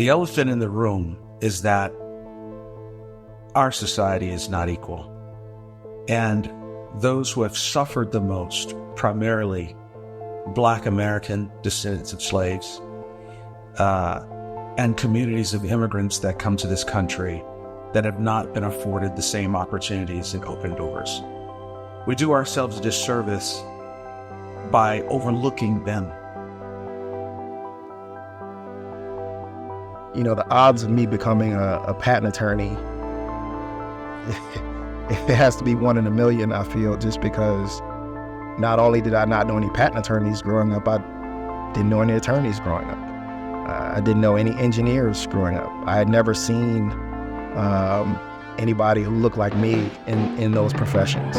The elephant in the room is that our society is not equal. And those who have suffered the most, primarily Black American descendants of slaves, and communities of immigrants that come to this country that have not been afforded the same opportunities and open doors. We do ourselves a disservice by overlooking them. You know, the odds of me becoming a patent attorney, it has to be 1 in a million, I feel, just because not only did I not know any patent attorneys growing up, I didn't know any attorneys growing up. I didn't know any engineers growing up. I had never seen anybody who looked like me in those professions.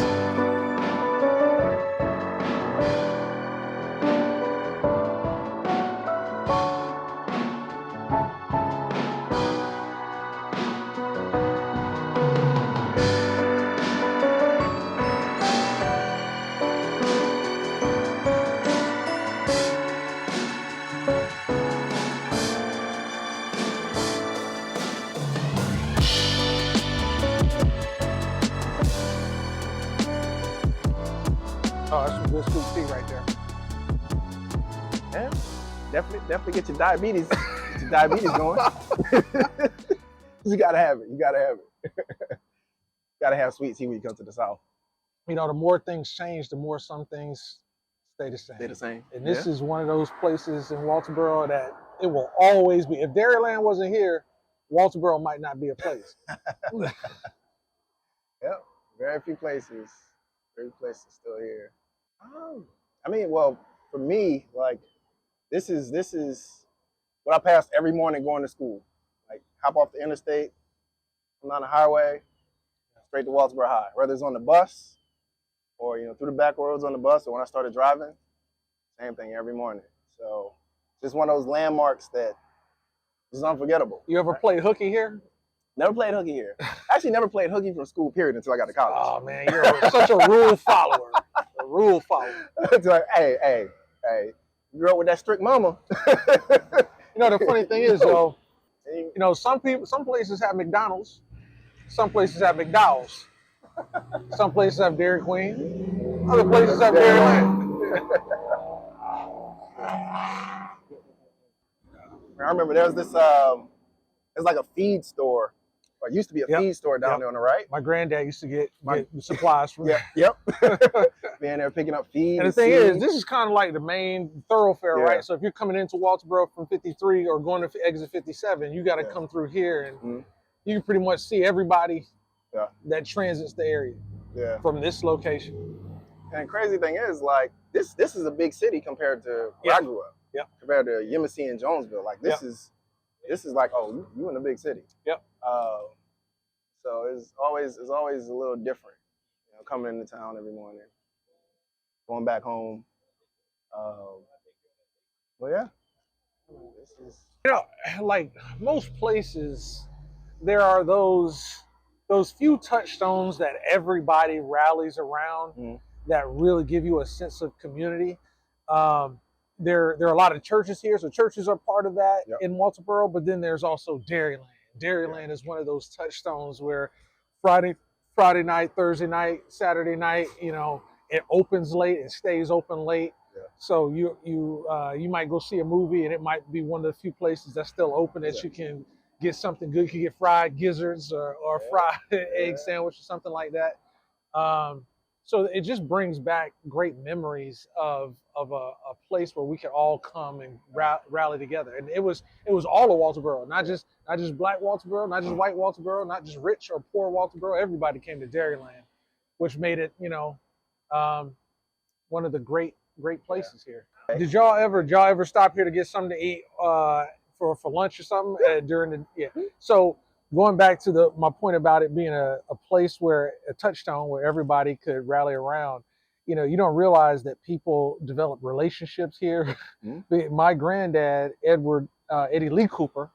Oh, that's some good sweet tea right there. Yeah, definitely get your diabetes going. You gotta have it. You gotta have it. Gotta have sweet tea when you come to the South. You know, the more things change, the more some things stay the same. Stay the same. And this is one of those places in Walterboro that it will always be. If Dairyland wasn't here, Walterboro might not be a place. Yep. Very few places still here. I mean, well, for me, like this is what I pass every morning going to school. Like hop off the interstate, come down the highway, straight to Walterboro High. Whether it's on the bus or through the back roads on the bus, or when I started driving, same thing every morning. So just one of those landmarks that is unforgettable. You ever played hooky here? Never played hooky here. Actually, never played hooky from school, period, until I got to college. Oh, man, you're such a rule follower. A rule follower. It's like, hey, you grew up with that strict mama. You know, the funny thing is, though, some places have McDonald's. Some places have McDowell's. Some places have Dairy Queen. Other places have Dairyland. I remember there was this, it's like a feed store. Or it used to be a feed store down there on the right. My granddad used to get supplies from there. Yep. Being there picking up feed. And the thing is, this is kind of like the main thoroughfare, right? So if you're coming into Walterboro from 53 or going to exit 57, you got to come through here, and you can pretty much see everybody that transits the area from this location. And crazy thing is, like, this is a big city compared to where I grew up. Compared to Yemassee and Jonesville. Like, this is like, oh, you in a big city. So it's always a little different, coming into town every morning, going back home. Well, yeah. This is... like most places, there are those few touchstones that everybody rallies around that really give you a sense of community. There are a lot of churches here, so churches are part of that in Walterboro, but then there's also Dairyland. Dairyland is one of those touchstones where Friday night, Thursday night, Saturday night, it opens late, it stays open late. So you might go see a movie, and it might be one of the few places that's still open that you can get something good. You can get fried gizzards or fried egg sandwich or something like that. So it just brings back great memories of a place where we could all come and rally together. And it was all of Walterboro, not just Black Walterboro, not just white Walterboro, not just rich or poor Walterboro. Everybody came to Dairyland, which made it one of the great places here. Did y'all ever stop here to get something to eat for lunch or something during the So going back to my point about it being a place where a touchstone where everybody could rally around, you don't realize that people develop relationships here. My granddad, Eddie Lee Cooper,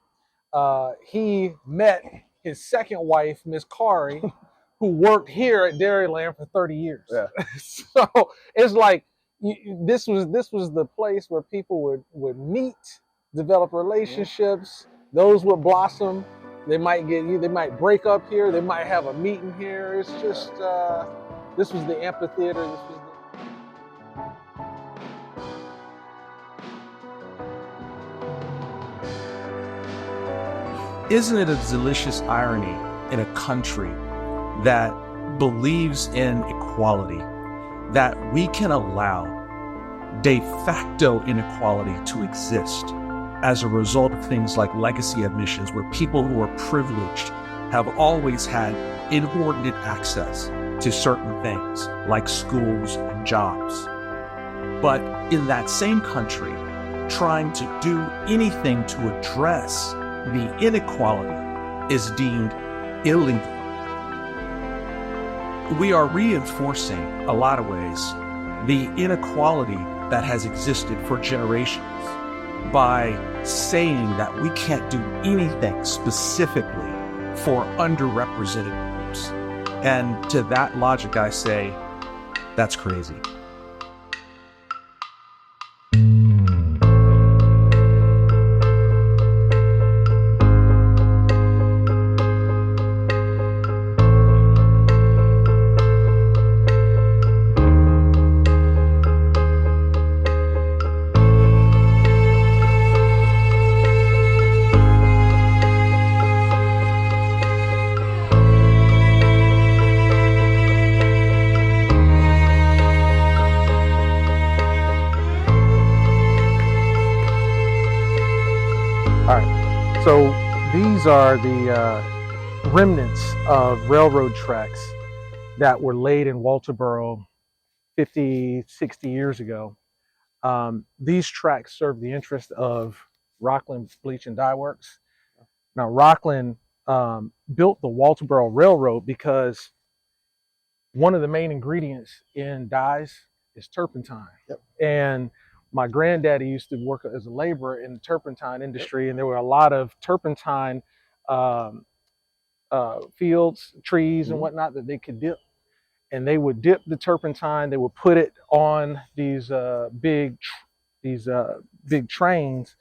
he met his second wife, Miss Kari, who worked here at Dairyland for 30 years. So it's like this was the place where people would meet, develop relationships, Those would blossom. They might break up here. They might have a meeting here. It's just, this was the amphitheater. This was Isn't it a delicious irony in a country that believes in equality that we can allow de facto inequality to exist as a result of things like legacy admissions, where people who are privileged have always had inordinate access to certain things like schools and jobs. But in that same country, trying to do anything to address the inequality is deemed illegal. We are reinforcing, a lot of ways, the inequality that has existed for generations by saying that we can't do anything specifically for underrepresented groups. And to that logic, I say, that's crazy. So these are the remnants of railroad tracks that were laid in Walterboro 50, 60 years ago. These tracks serve the interest of Rockland Bleach and Dye Works. Now, Rockland built the Walterboro Railroad because one of the main ingredients in dyes is turpentine. Yep. And my granddaddy used to work as a laborer in the turpentine industry, and there were a lot of turpentine fields, trees, and whatnot that they could dip. And they would dip the turpentine. They would put it on these big trains,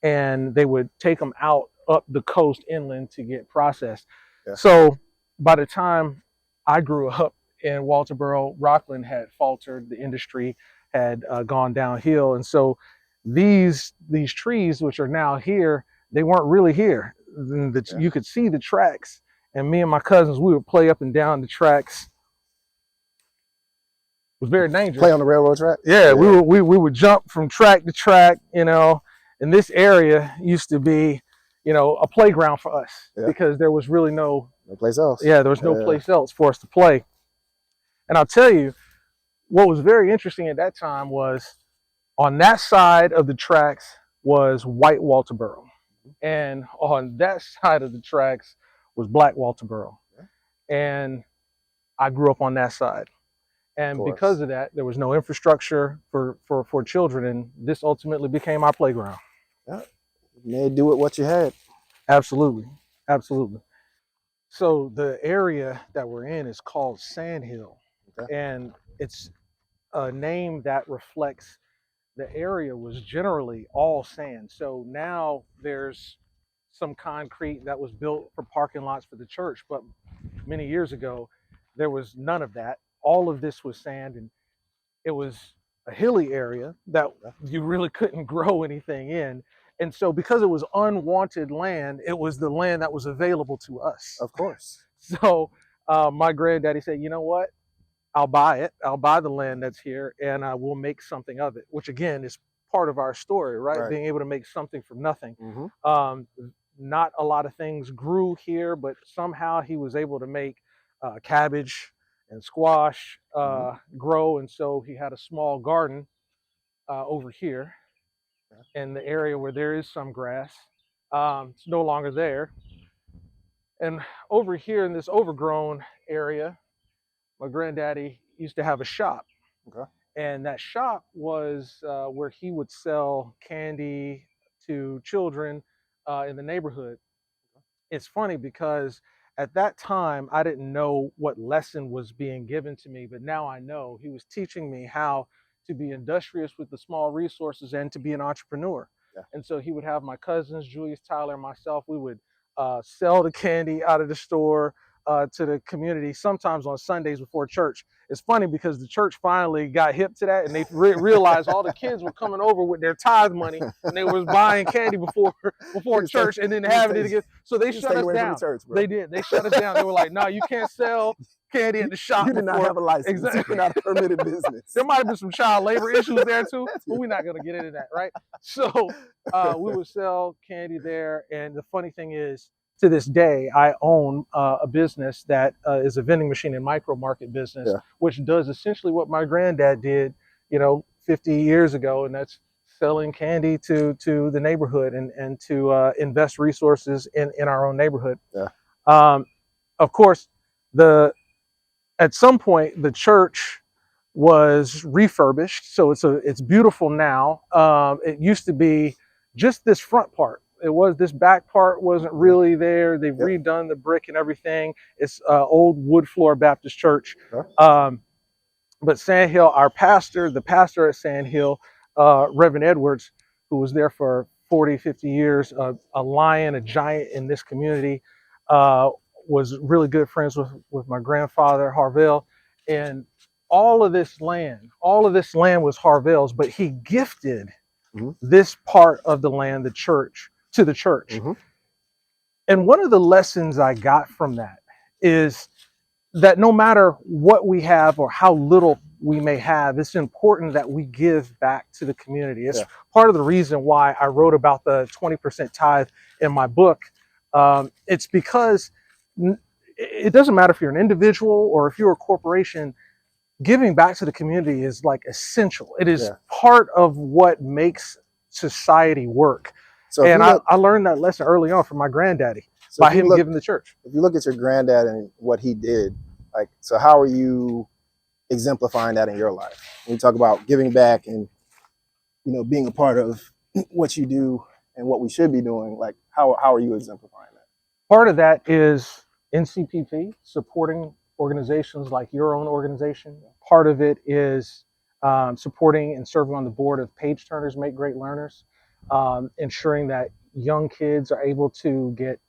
and they would take them out up the coast inland to get processed. Yeah. So by the time I grew up in Walterboro, Rockland had faltered. The industry had gone downhill, and so these trees, which are now here, they weren't really here. You could see the tracks, and me and my cousins, we would play up and down the tracks. It was very dangerous. Play on the railroad track? Yeah, we would jump from track to track, and this area used to be, a playground for us because there was really no place else. Yeah, there was no place else for us to play. And I'll tell you, what was very interesting at that time was on that side of the tracks was white Walterboro. And on that side of the tracks was black Walterboro. And I grew up on that side. And because of that, there was no infrastructure for children. And this ultimately became our playground. Yeah. You made do with what you had. Absolutely. Absolutely. So the area that we're in is called Sand Hill. Okay. And it's a name that reflects the area was generally all sand. So now there's some concrete that was built for parking lots for the church. But many years ago, there was none of that. All of this was sand, and it was a hilly area that you really couldn't grow anything in. And so because it was unwanted land, it was the land that was available to us. Of course. So my granddaddy said, you know what? I'll buy it. I'll buy the land that's here, and we'll make something of it, which again is part of our story, right? Being able to make something from nothing. Not a lot of things grew here, but somehow he was able to make cabbage and squash grow. And so he had a small garden over here in the area where there is some grass. It's no longer there. And over here in this overgrown area, my granddaddy used to have a shop. Okay. And that shop was where he would sell candy to children in the neighborhood. It's funny because at that time, I didn't know what lesson was being given to me, but now I know. He was teaching me how to be industrious with the small resources and to be an entrepreneur. Yeah. And so he would have my cousins, Julius, Tyler, and myself. We would sell the candy out of the store to the community, sometimes on Sundays before church. It's funny because the church finally got hip to that, and they realized all the kids were coming over with their tithe money, and they was buying candy before church, and then having it again. So they shut us down. Church, they did. They shut us down. They were like, "No, you can't sell candy at the shop." You did not have a license. Exactly. You're not a permitted business. There might have been some child labor issues there too, but we're not going to get into that, right? So we would sell candy there, and the funny thing is, to this day, I own a business that is a vending machine and micro market business, which does essentially what my granddad did, 50 years ago, and that's selling candy to the neighborhood and to invest resources in our own neighborhood. Yeah. Of course, at some point the church was refurbished, so it's beautiful now. It used to be just this front part. This back part wasn't really there. They've redone the brick and everything. It's old wood floor Baptist church. But Sand Hill, the pastor at Sand Hill, Reverend Edwards, who was there for 40, 50 years, a lion, a giant in this community, was really good friends with my grandfather, Harvell. And all of this land was Harvell's, but he gifted this part of the land, to the church. And one of the lessons I got from that is that no matter what we have or how little we may have, it's important that we give back to the community. It's part of the reason why I wrote about the 20% tithe in my book. It's because it doesn't matter if you're an individual or if you're a corporation, giving back to the community is like essential. It is part of what makes society work. So I learned that lesson early on from my granddaddy by him giving the church. If you look at your granddad and what he did, so how are you exemplifying that in your life? When you talk about giving back and, being a part of what you do and what we should be doing, how are you exemplifying that? Part of that is NCPP, supporting organizations like your own organization. Part of it is supporting and serving on the board of Page Turners Make Great Learners, ensuring that young kids are able to get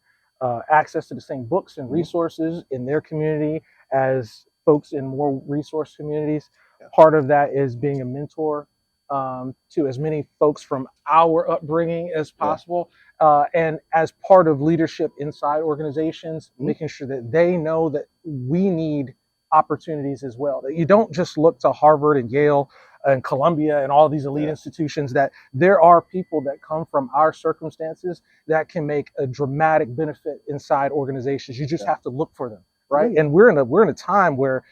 access to the same books and resources in their community as folks in more resource communities. Part of that is being a mentor to as many folks from our upbringing as possible. And as part of leadership inside organizations, making sure that they know that we need opportunities as well. That you don't just look to Harvard and Yale and Columbia and all these elite institutions, that there are people that come from our circumstances that can make a dramatic benefit inside organizations. You just have to look for them. Right. And we're in a time where,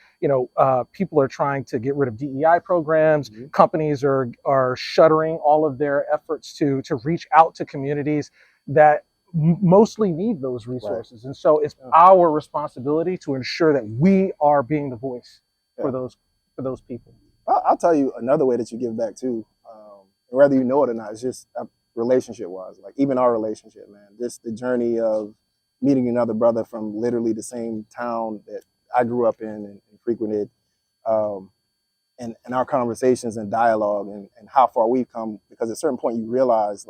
people are trying to get rid of DEI programs. Companies are shuttering all of their efforts to reach out to communities that mostly need those resources. And so it's our responsibility to ensure that we are being the voice for those people. I'll tell you another way that you give back too, whether you know it or not. It's just relationship wise, even our relationship, man, just the journey of meeting another brother from literally the same town that I grew up in and frequented, and our conversations and dialogue and how far we've come, because at a certain point you realize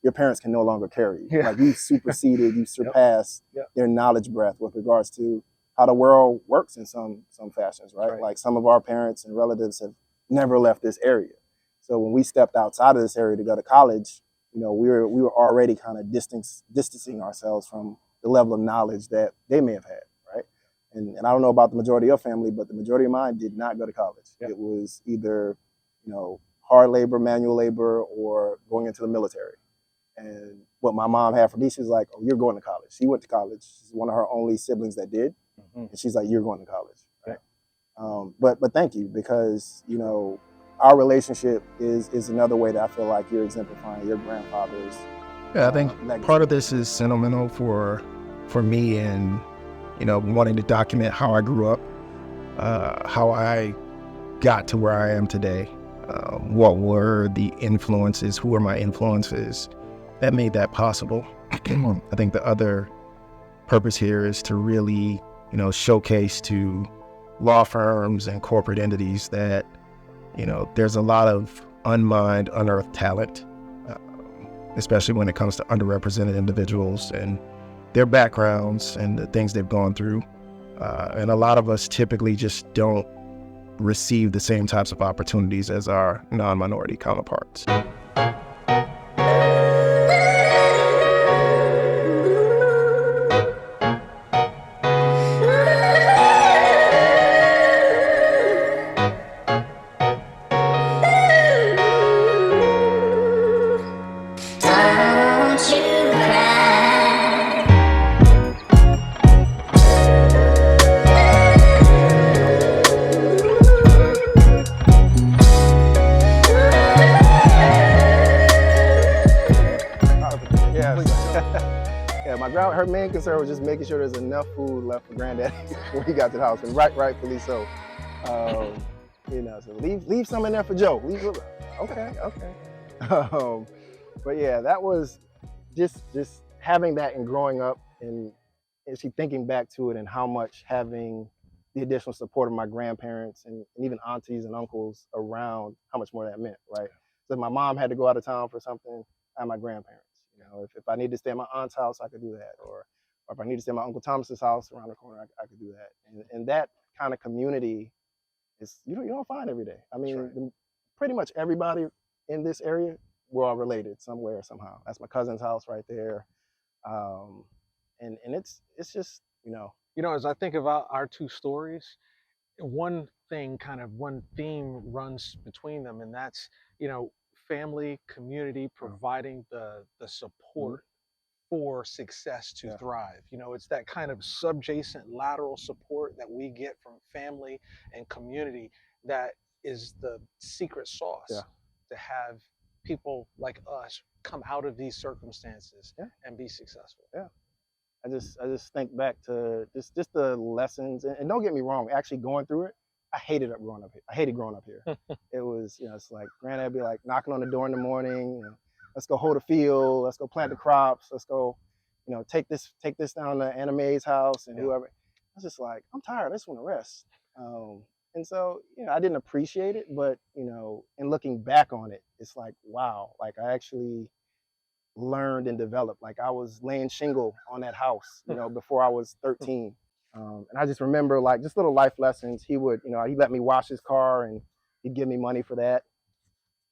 your parents can no longer carry you. You superseded, you surpassed their knowledge breadth with regards to how the world works in some fashions, right? Some of our parents and relatives have never left this area. So when we stepped outside of this area to go to college, we were already kind of distancing ourselves from the level of knowledge that they may have had, right? And I don't know about the majority of your family, but the majority of mine did not go to college. It was either, hard labor, manual labor, or going into the military. And what my mom had for me, she was like, "Oh, you're going to college." She went to college. She's one of her only siblings that did. And she's like, "You're going to college." Right? But thank you, because, our relationship is another way that I feel like you're exemplifying your grandfather's I think part of this is sentimental for me, and wanting to document how I grew up, how I got to where I am today, what were the influences, who were my influences that made that possible. I think the other purpose here is to really showcase to law firms and corporate entities that there's a lot of unmined, unearthed talent especially when it comes to underrepresented individuals and their backgrounds and the things they've gone through. And a lot of us typically just don't receive the same types of opportunities as our non-minority counterparts. Her main concern was just making sure there's enough food left for Granddaddy when he got to the house, and rightfully so. You know, so leave some in there for Joe. Okay. But yeah, that was just having that and growing up, and actually thinking back to it, and how much having the additional support of my grandparents and even aunties and uncles around, how much more that meant, right? So if my mom had to go out of town for something, I had my grandparents. You know, if I needed to stay at my aunt's house, I could do that. Or if I needed to stay at my Uncle Thomas's house around the corner, I could do that. And that kind of community is, you don't find every day. I mean, pretty much everybody in this area, we're all related somewhere, somehow. That's my cousin's house right there. And it's just, you know. You know, as I think about our two stories, one theme runs between them, and that's, you know, family, community providing the support for success to thrive. You know, it's that kind of subjacent lateral support that we get from family and community that is the secret sauce to have people like us come out of these circumstances and be successful. Yeah. I just think back to just the lessons, and don't get me wrong, actually going through it, I hated growing up here. I hated growing up here. It was, you know, it's like Granddad be like knocking on the door in the morning, you know, let's go hoe the field, let's go plant the crops, let's go, you know, take this down to Anna Mae's house and whoever. I was just like, I'm tired, I just want to rest. And so, you know, I didn't appreciate it, but, you know, in looking back on it, it's like, wow, like I actually learned and developed. Like I was laying shingle on that house, you know, before I was 13. And I just remember like just little life lessons. He would, you know, he let me wash his car and he'd give me money for that.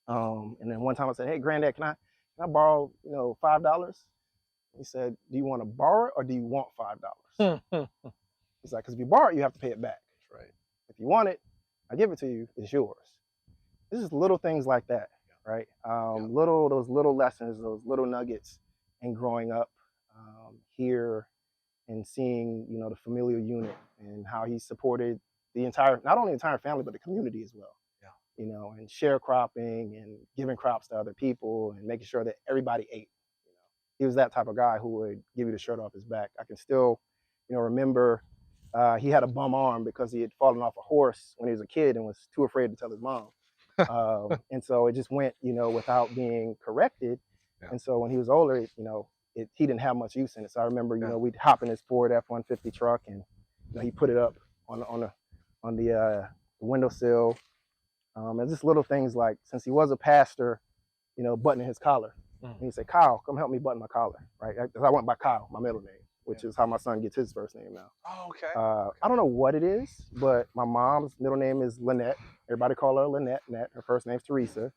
And then one time I said, hey, Granddad, can I borrow, you know, $5? He said, do you want to borrow it or do you want $5? He's like, because if you borrow it, you have to pay it back. That's right. If you want it, I give it to you, it's yours. This is little things like that, right? Those little lessons, those little nuggets in growing up here and seeing, you know, the familial unit and how he supported not only the entire family, but the community as well. You know, and sharecropping and giving crops to other people and making sure that everybody ate. You know, he was that type of guy who would give you the shirt off his back. I can still, you know, remember he had a bum arm because he had fallen off a horse when he was a kid and was too afraid to tell his mom. And so it just went, you know, without being corrected. And so when he was older, you know, he didn't have much use in it. So I remember, you know, we'd hop in his Ford F-150 truck and, you know, he put it up on the windowsill. And just little things like, since he was a pastor, you know, buttoning his collar. And he'd say, Kyle, come help me button my collar, right? Because I went by Kyle, my middle name, which is how my son gets his first name now. Oh, okay. I don't know what it is, but my mom's middle name is Lynette. Everybody call her Lynette. Her first name's Teresa.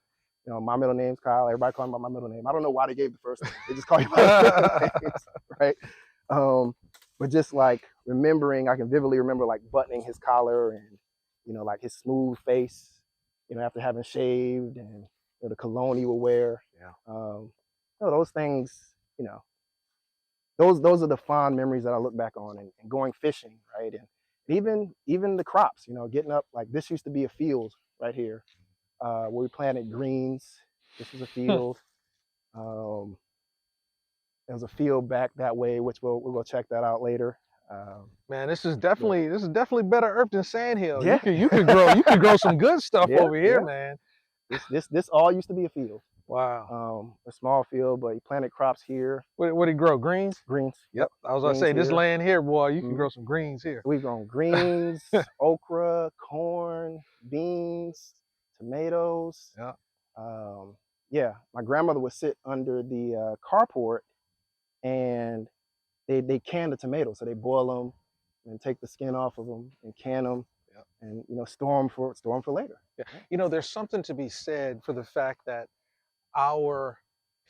You know, my middle name's Kyle. Everybody call me by my middle name. I don't know why they gave the first name. They just call you by the middle names, right? But just like remembering, I can vividly remember like buttoning his collar and, you know, like his smooth face, you know, after having shaved, and you know, the cologne he would wear. You know, those things, you know, those are the fond memories that I look back on, and going fishing, right? And even the crops, you know, getting up, like this used to be a field right here where we planted greens. This was a field. There was a field back that way, which we'll go check that out later. Man, this is definitely better earth than Sandhill. Yeah. You could grow some good stuff over here, man. This all used to be a field. Wow. A small field, but he planted crops here. What did he grow? Greens? Greens. Yep. I was gonna say, this land here, boy, you can grow some greens here. We've grown greens, okra, corn, beans, tomatoes. Yeah. Yeah, my grandmother would sit under the carport, and they can the tomatoes. So they boil them and take the skin off of them and can them, and store them for later. Yeah. There's something to be said for the fact that our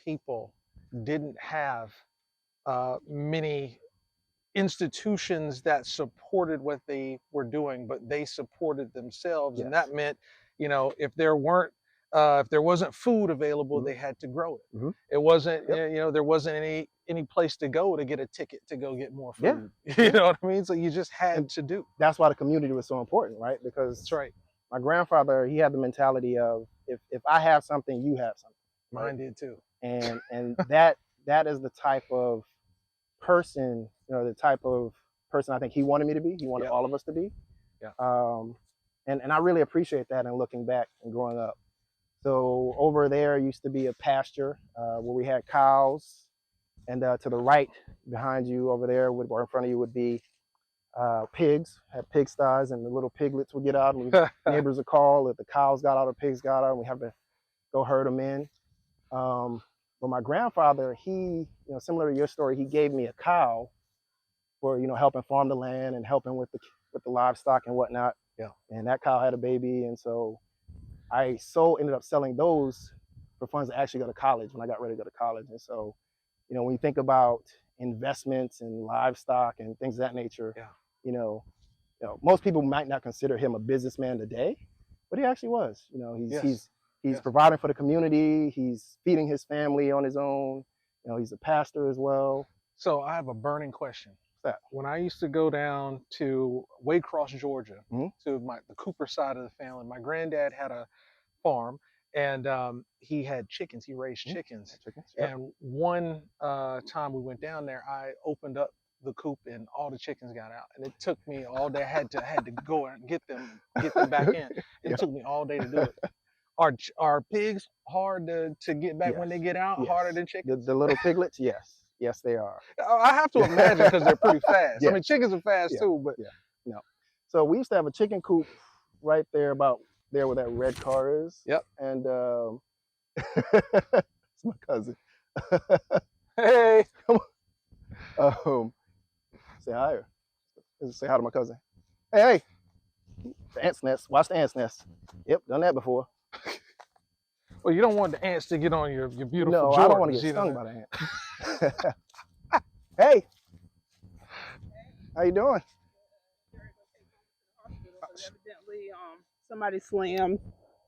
people didn't have many institutions that supported what they were doing, but they supported themselves. Yes. And that meant, if there wasn't food available, Mm-hmm. they had to grow it. Mm-hmm. It wasn't, Yep. there wasn't any place to go to get a ticket to go get more Yeah. food. You know what I mean? So you just had to do. That's why the community was so important, right? Because That's right. my grandfather, he had the mentality of, if I have something, you have something. Mine Right? did too. And that is the type of person, the type of person I think he wanted me to be. He wanted all of us to be. Yeah. And I really appreciate that in looking back and growing up. So over there used to be a pasture where we had cows, and to the right behind you over there, or in front of you, would be pigs. Had pigsties, and the little piglets would get out, and neighbors would call if the cows got out or pigs got out, and we have to go herd them in. But my grandfather, he, similar to your story, he gave me a cow for, helping farm the land and helping with the livestock and whatnot. Yeah. And that cow had a baby, and so I ended up selling those for funds to actually go to college when I got ready to go to college. And so, when you think about investments and livestock and things of that nature, most people might not consider him a businessman today, but he actually was. He's providing for the community. He's feeding his family on his own. He's a pastor as well. So I have a burning question. What's that? When I used to go down to Waycross, Georgia, Mm-hmm. to the Cooper side of the family, my granddad had a farm, and he had chickens. He raised chickens. Yep. And one time we went down there, I opened up the coop, and all the chickens got out. And it took me all day. I had to go and get them back in. It took me all day to do it. Are pigs hard to get back when they get out? Yes. Harder than chickens? The little piglets, yes. Yes, they are. I have to imagine, because they're pretty fast. Yeah. I mean, chickens are fast too, but no. So we used to have a chicken coop right there, about there where that red car is. Yep. And it's my cousin. Hey, come on. Say hi. Say hi to my cousin. Hey. The ant's nest. Watch the ant's nest. Yep, done that before. Well, you don't want the ants to get on your beautiful No, Jordans, I don't want to get stung by the ant. Hey. How you doing? Evidently, somebody slammed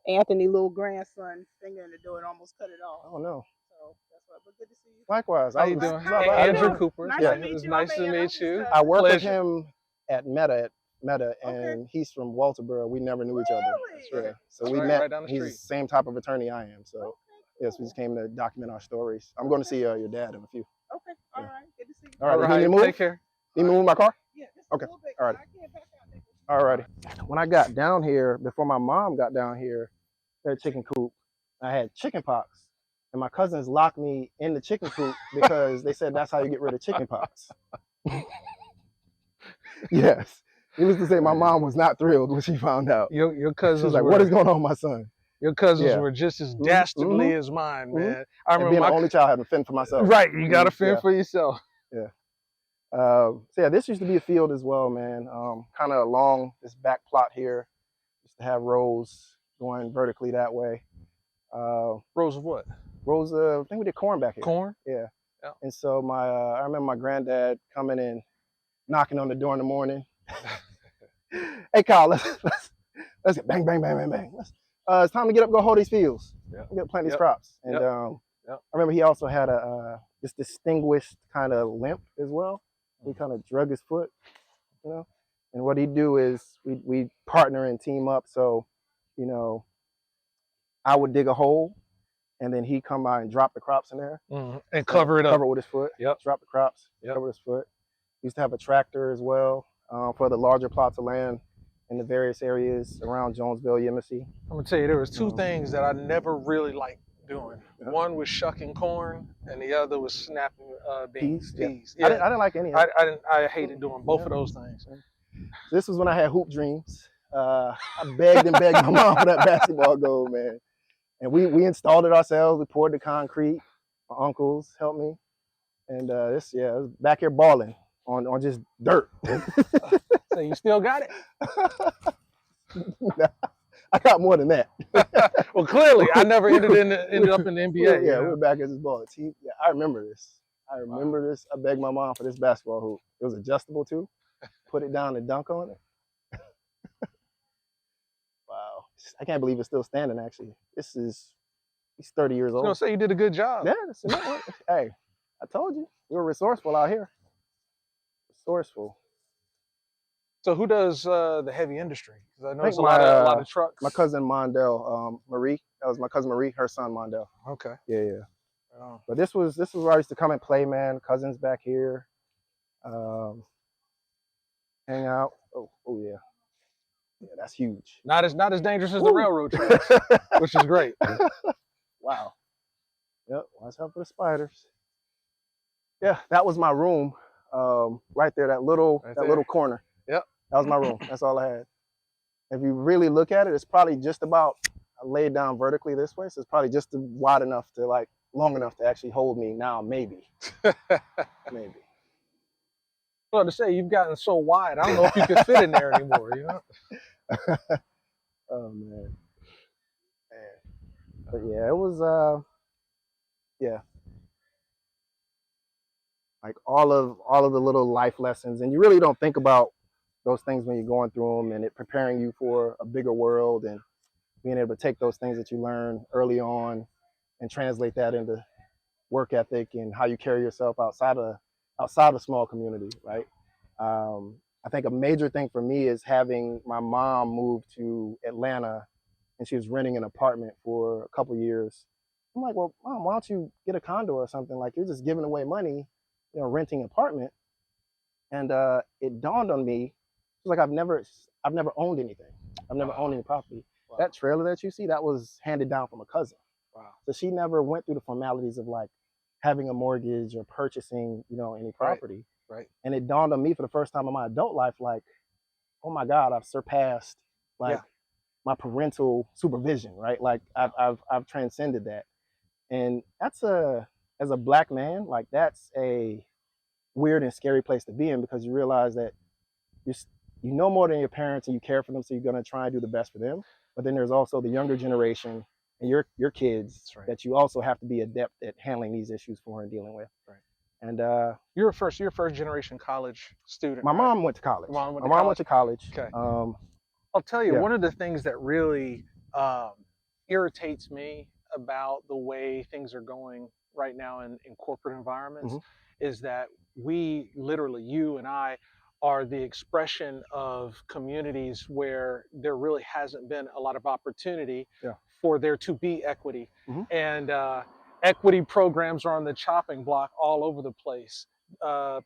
Anthony's little grandson finger in the door and almost cut it off. Oh no. So that's why. But good to see you. Likewise. How you doing? Hi, Andrew Cooper. Nice Yeah, to meet it was you. nice to I'm meet you. I work with Pleasure. him at Meta, and Okay. he's from Walterboro. We never knew each other. Really? Yeah. So That's we right, met. right down the He's street. the same type of attorney I am. So yes, we just came to document our stories. I'm going to see your dad in a few. Okay. All Yeah. right. Good to see you. All right. All You need me to right, move? take care. Need me to move my car? Yeah. Just Okay. A little bit. All right. I can't back out there. All righty. When I got down here, before my mom got down here, at chicken coop, I had chicken pox. And my cousins locked me in the chicken coop because they said that's how you get rid of chicken pox. Yes. Needless to say, my mom was not thrilled when she found out. Your She cousins was like, were, what is going on with my son? Your cousins Yeah. were just as dastardly Mhm. as mine, Mhm. man. I And remember being my the only child, I had to fend for myself. right. You got to fend Yeah. for yourself. So yeah, this used to be a field as well, man. Kind of along this back plot here, used to have rows going vertically that way. Rows of what? Rows of, I think we did corn back here. Corn. Yeah. Yeah. And so I remember my granddad coming in, knocking on the door in the morning. Hey, Kyle, let's get bang, bang, bang, bang, bang. It's time to get up, go hold these fields. Yeah. We got to plant these Yep. crops. And Yep. I remember he also had this distinguished kind of limp as well. He kind of drug his foot, And what he'd do is we partner and team up. So, I would dig a hole, and then he'd come by and drop the crops in there. And cover it up. Cover it with his foot. Yep. Drop the crops. Yep. Cover his foot. Used to have a tractor as well for the larger plots of land in the various areas around Jonesville, Yemassee. I'm gonna tell you, there was two things that I never really liked doing. Yeah. One was shucking corn, and the other was snapping beans. Yeah. Peas. I didn't like any of it. I hated doing both of those things. This was when I had hoop dreams. I begged and begged my mom for that basketball goal, man. And we installed it ourselves. We poured the concrete. My uncles helped me. And it was back here balling on just dirt. So you still got it? I got more than that. Well, clearly, I never ended up in the NBA. Yeah, we were back at this ball. Yeah, I remember this. I begged my mom for this basketball hoop. It was adjustable too. Put it down and dunk on it. Wow. I can't believe it's still standing, actually. He's 30 years I was old. going to say you did a good job. Yeah, hey, I told you. We were resourceful out here. Resourceful. So who does the heavy industry? Because I know there's a my, lot of trucks. My cousin Mondell, Marie. That was my cousin Marie, her son Mondell. Okay. Yeah. Oh. But this was where I used to come and play, man. Cousins back here. Hang out. Oh yeah. Yeah, that's huge. Not as dangerous as the railroad tracks, which is great. Wow. Yep, watch out for the spiders. Yeah, that was my room. Right there, that little corner. Yep. That was my room. That's all I had. If you really look at it, it's probably just about laid down vertically this way, so it's probably just wide enough to long enough to actually hold me now, maybe. Maybe. Well, to say you've gotten so wide, I don't know if you can fit in there anymore, you know? Oh man. But yeah, it was like all of the little life lessons, and you really don't think about those things when you're going through them, and it preparing you for a bigger world, and being able to take those things that you learn early on and translate that into work ethic and how you carry yourself outside of small community, right? I think a major thing for me is having my mom move to Atlanta, and she was renting an apartment for a couple years. I'm like, well, Mom, why don't you get a condo or something? Like, you're just giving away money, renting an apartment. And it dawned on me, it was like I've never owned anything. I've never owned any property. Wow. That trailer that you see, that was handed down from a cousin. Wow. So she never went through the formalities of like having a mortgage or purchasing, any property. Right. And it dawned on me for the first time in my adult life, like, oh my God, I've surpassed my parental supervision, right? Like I've transcended that. And as a Black man, like that's a weird and scary place to be in, because you realize that you know more than your parents and you care for them, so you're going to try and do the best for them. But then there's also the younger generation and your kids that you also have to be adept at handling these issues for and dealing with. Right. And you're a first generation college student. My mom went to college. My mom went to college. Okay. I'll tell you, one of the things that really irritates me about the way things are going right now in corporate environments is that we literally, you and I, are the expression of communities where there really hasn't been a lot of opportunity for there to be equity. And equity programs are on the chopping block all over the place.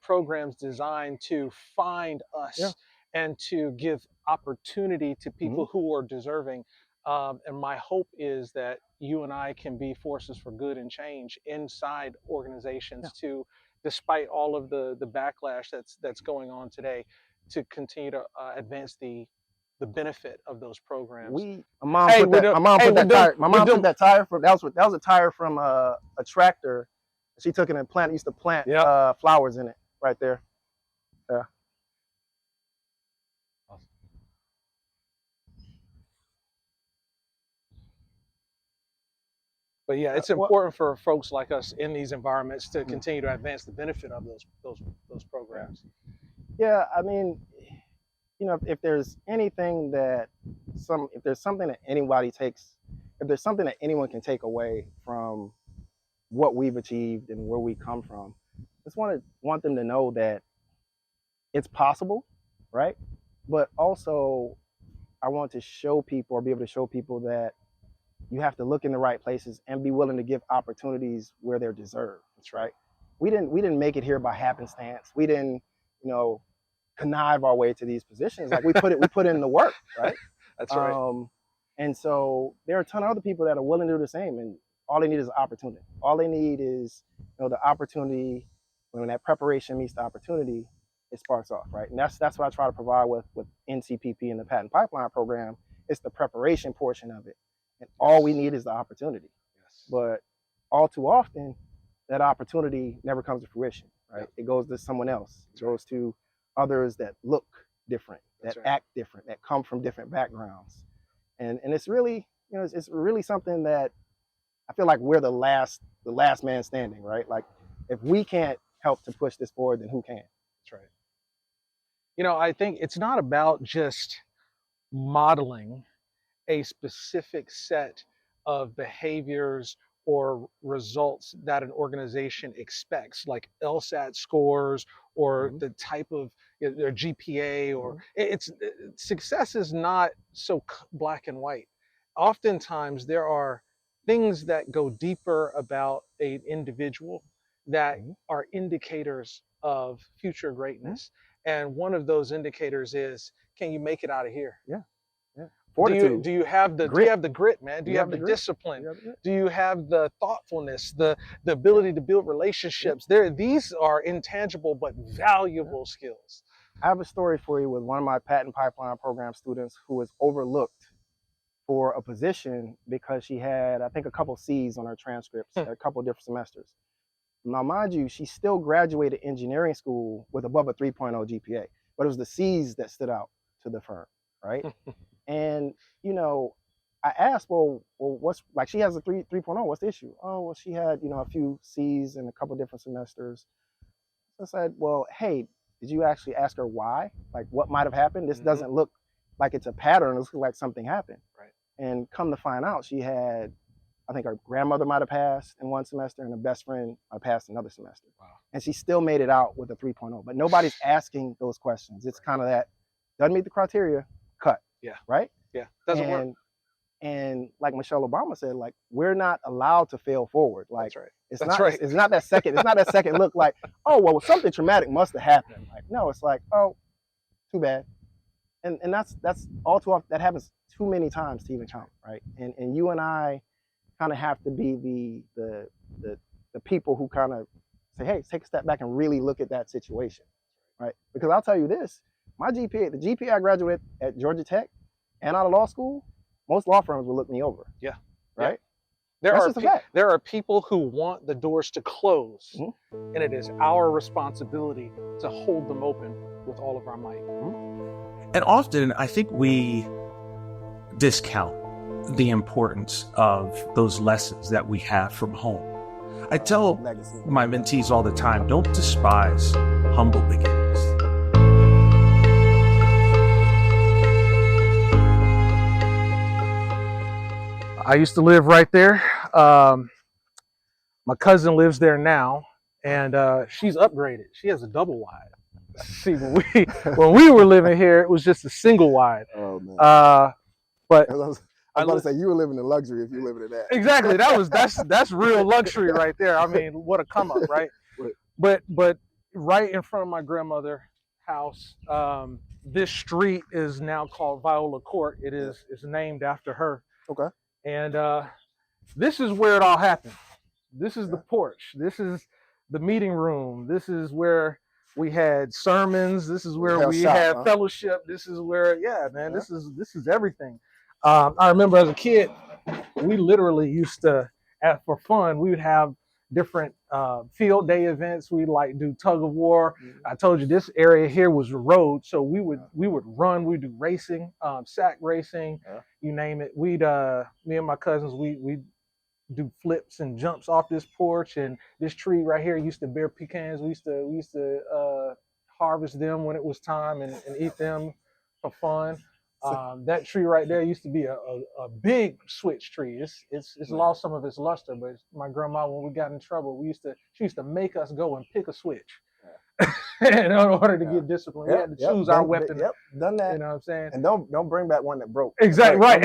Programs designed to find us and to give opportunity to people who are deserving. And my hope is that you and I can be forces for good and change inside organizations to, despite all of the backlash that's going on today, to continue to advance the benefit of those programs. My mom put that tire from that was a tire from a tractor. She took it and used to plant flowers in it right there. Yeah. Awesome. But yeah, it's important for folks like us in these environments to continue to advance the benefit of those programs. Yeah, I mean, if there's anything if there's something that anyone can take away from what we've achieved and where we come from, I just want them to know that it's possible, right? But also, I want to show people, or be able to show people, that you have to look in the right places and be willing to give opportunities where they're deserved. That's right. We didn't make it here by happenstance. We didn't, connive our way to these positions. Like we put in the work, right? That's right. And so there are a ton of other people that are willing to do the same, and all they need is opportunity. All they need is, the opportunity. When that preparation meets the opportunity, it sparks off, right? And that's what I try to provide with NCPP and the Patent Pipeline program. It's the preparation portion of it. And all we need is the opportunity. But all too often, that opportunity never comes to fruition, right? It goes to someone else. It goes to others that look different, that act different, that come from different backgrounds. And it's really, it's really something that I feel like we're the last man standing, right? Like, if we can't help to push this forward, then who can? That's right. I think it's not about just modeling a specific set of behaviors or results that an organization expects, like LSAT scores or the type of their GPA, or it's success is not so black and white. Oftentimes there are things that go deeper about an individual that are indicators of future greatness. And one of those indicators is, can you make it out of here? Yeah. Do you have the grit, man? Do you have the discipline? Do you have the thoughtfulness, the ability to build relationships? These are intangible but valuable skills. I have a story for you with one of my patent pipeline program students who was overlooked for a position because she had, I think, a couple C's on her transcripts at a couple different semesters. Now, mind you, she still graduated engineering school with above a 3.0 GPA, but it was the C's that stood out to the firm, right? And, I asked, well, what's, like, she has a 3.0, what's the issue? Oh, well, she had, a few C's in a couple different semesters. So I said, well, hey, did you actually ask her why? Like, what might have happened? This doesn't look like it's a pattern. It looks like something happened. Right. And come to find out, she had, I think her grandmother might have passed in one semester and her best friend might have passed another semester. Wow. And she still made it out with a 3.0. But nobody's asking those questions. It's kind of that, doesn't meet the criteria, cut. Yeah. Right? Yeah. Doesn't work. And like Michelle Obama said, like, we're not allowed to fail forward. Like, That's right. It's not that second look like, oh, well, something traumatic must have happened. Like, no, it's like, oh, too bad. And that's all too often, that happens too many times to even count, right? And you and I kind of have to be the people who kind of say, hey, take a step back and really look at that situation, right? Because I'll tell you this, my GPA, the GPA I graduated at Georgia Tech and out of law school, most law firms will look me over. Yeah. Right? Yeah. There are people who want the doors to close, and it is our responsibility to hold them open with all of our might. And often I think we discount the importance of those lessons that we have from home. I tell my mentees all the time, don't despise humble beginnings. I used to live right there. My cousin lives there now, and she's upgraded. She has a double wide. See, when we were living here, it was just a single wide. Oh, man. But I was about to say, you were living in luxury if you living in that. Exactly. That's real luxury right there. I mean, what a come up, right? But right in front of my grandmother's house, this street is now called Viola Court. It's named after her. Okay. And this is where it all happened. This is the porch. This is the meeting room. This is where we had sermons. This is where we had fellowship. This is where, this is everything. I remember as a kid, we literally used to, for fun, we would have different field day events. We'd like do tug of war. I told you this area here was a road, so we would run. We'd do racing, sack racing, you name it. We'd me and my cousins, we do flips and jumps off this porch, and this tree right here used to bear pecans. We used to harvest them when it was time and eat them for fun. That tree right there used to be a big switch tree. It's lost some of its luster, but my grandma, when we got in trouble, she used to make us go and pick a switch. In order to get disciplined, we had to choose our weapon. Done that. You know what I'm saying? And don't bring back one that broke. Exactly, right.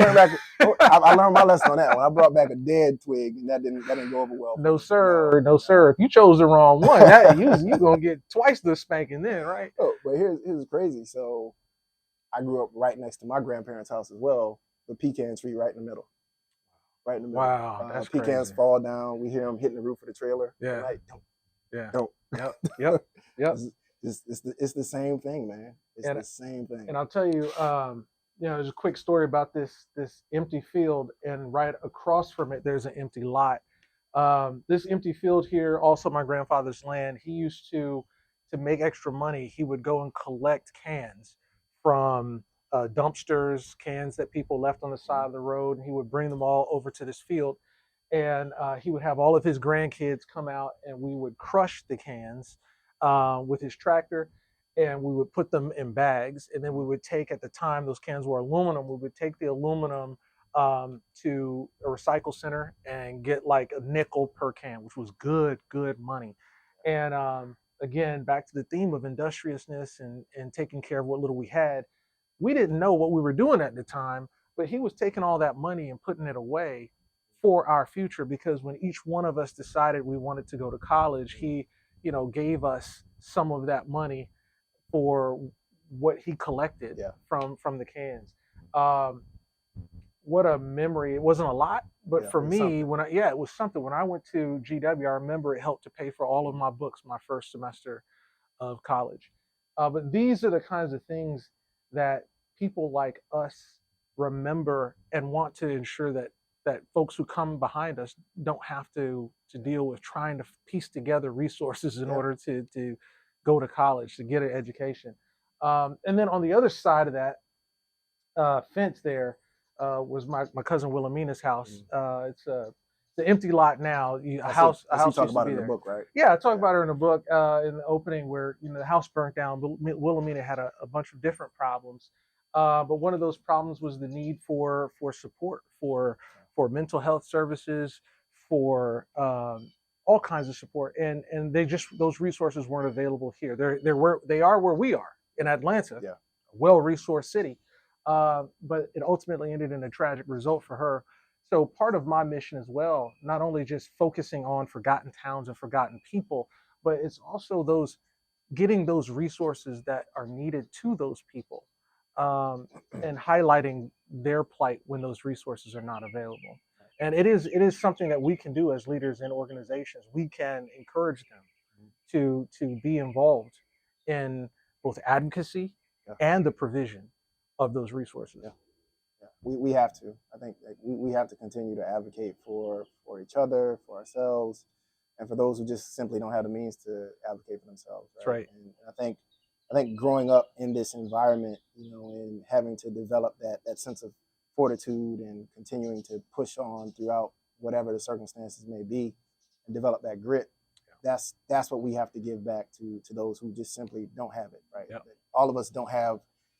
I learned my lesson on that one. I brought back a dead twig, and that didn't go over well. No, sir. No, sir. If you chose the wrong one, you gonna get twice the spanking then, right? Oh, but here's crazy. So I grew up right next to my grandparents' house as well. The pecan tree right in the middle. Right in the middle. Wow, that's pecans crazy. Fall down. We hear them hitting the roof of the trailer. Yeah. Like, don't. Yep. It's the same thing, man. It's the same thing. And I'll tell you, there's a quick story about this empty field, and right across from it, there's an empty lot. This empty field here, also my grandfather's land. He used to make extra money. He would go and collect cans from dumpsters, cans that people left on the side of the road, and he would bring them all over to this field. And he would have all of his grandkids come out, and we would crush the cans with his tractor, and we would put them in bags. And then we would take, at the time, those cans were aluminum. We would take the aluminum to a recycle center and get like a nickel per can, which was good money. And again, back to the theme of industriousness and taking care of what little we had. We didn't know what we were doing at the time, but he was taking all that money and putting it away for our future, because when each one of us decided we wanted to go to college, he, gave us some of that money for what he collected from the cans. What a memory. It wasn't a lot, but for me, something. It was something. When I went to GW, I remember it helped to pay for all of my books my first semester of college. But these are the kinds of things that people like us remember and want to ensure that folks who come behind us don't have to deal with trying to piece together resources in order to go to college, to get an education. And then on the other side of that fence there was my cousin Wilhelmina's house. It's the empty lot now. A house talk used about to be it in there. the book, right? Yeah, I talk about her in the book in the opening, where the house burnt down. Wilhelmina had a bunch of different problems, but one of those problems was the need for support, for mental health services, for all kinds of support, and those resources weren't available here. They are where we are in Atlanta, a well-resourced city, but it ultimately ended in a tragic result for her. So part of my mission as well, not only just focusing on forgotten towns and forgotten people, but it's also getting those resources that are needed to those people, and highlighting their plight when those resources are not available. And it is something that we can do as leaders in organizations. We can encourage them to be involved in both advocacy and the provision of those resources. We have to. I think we have to continue to advocate for each other, for ourselves, and for those who just simply don't have the means to advocate for themselves. That's right. And I think growing up in this environment, and having to develop that sense of fortitude and continuing to push on throughout whatever the circumstances may be, and develop that grit. That's what we have to give back to those who just simply don't have it. Right. All of us don't have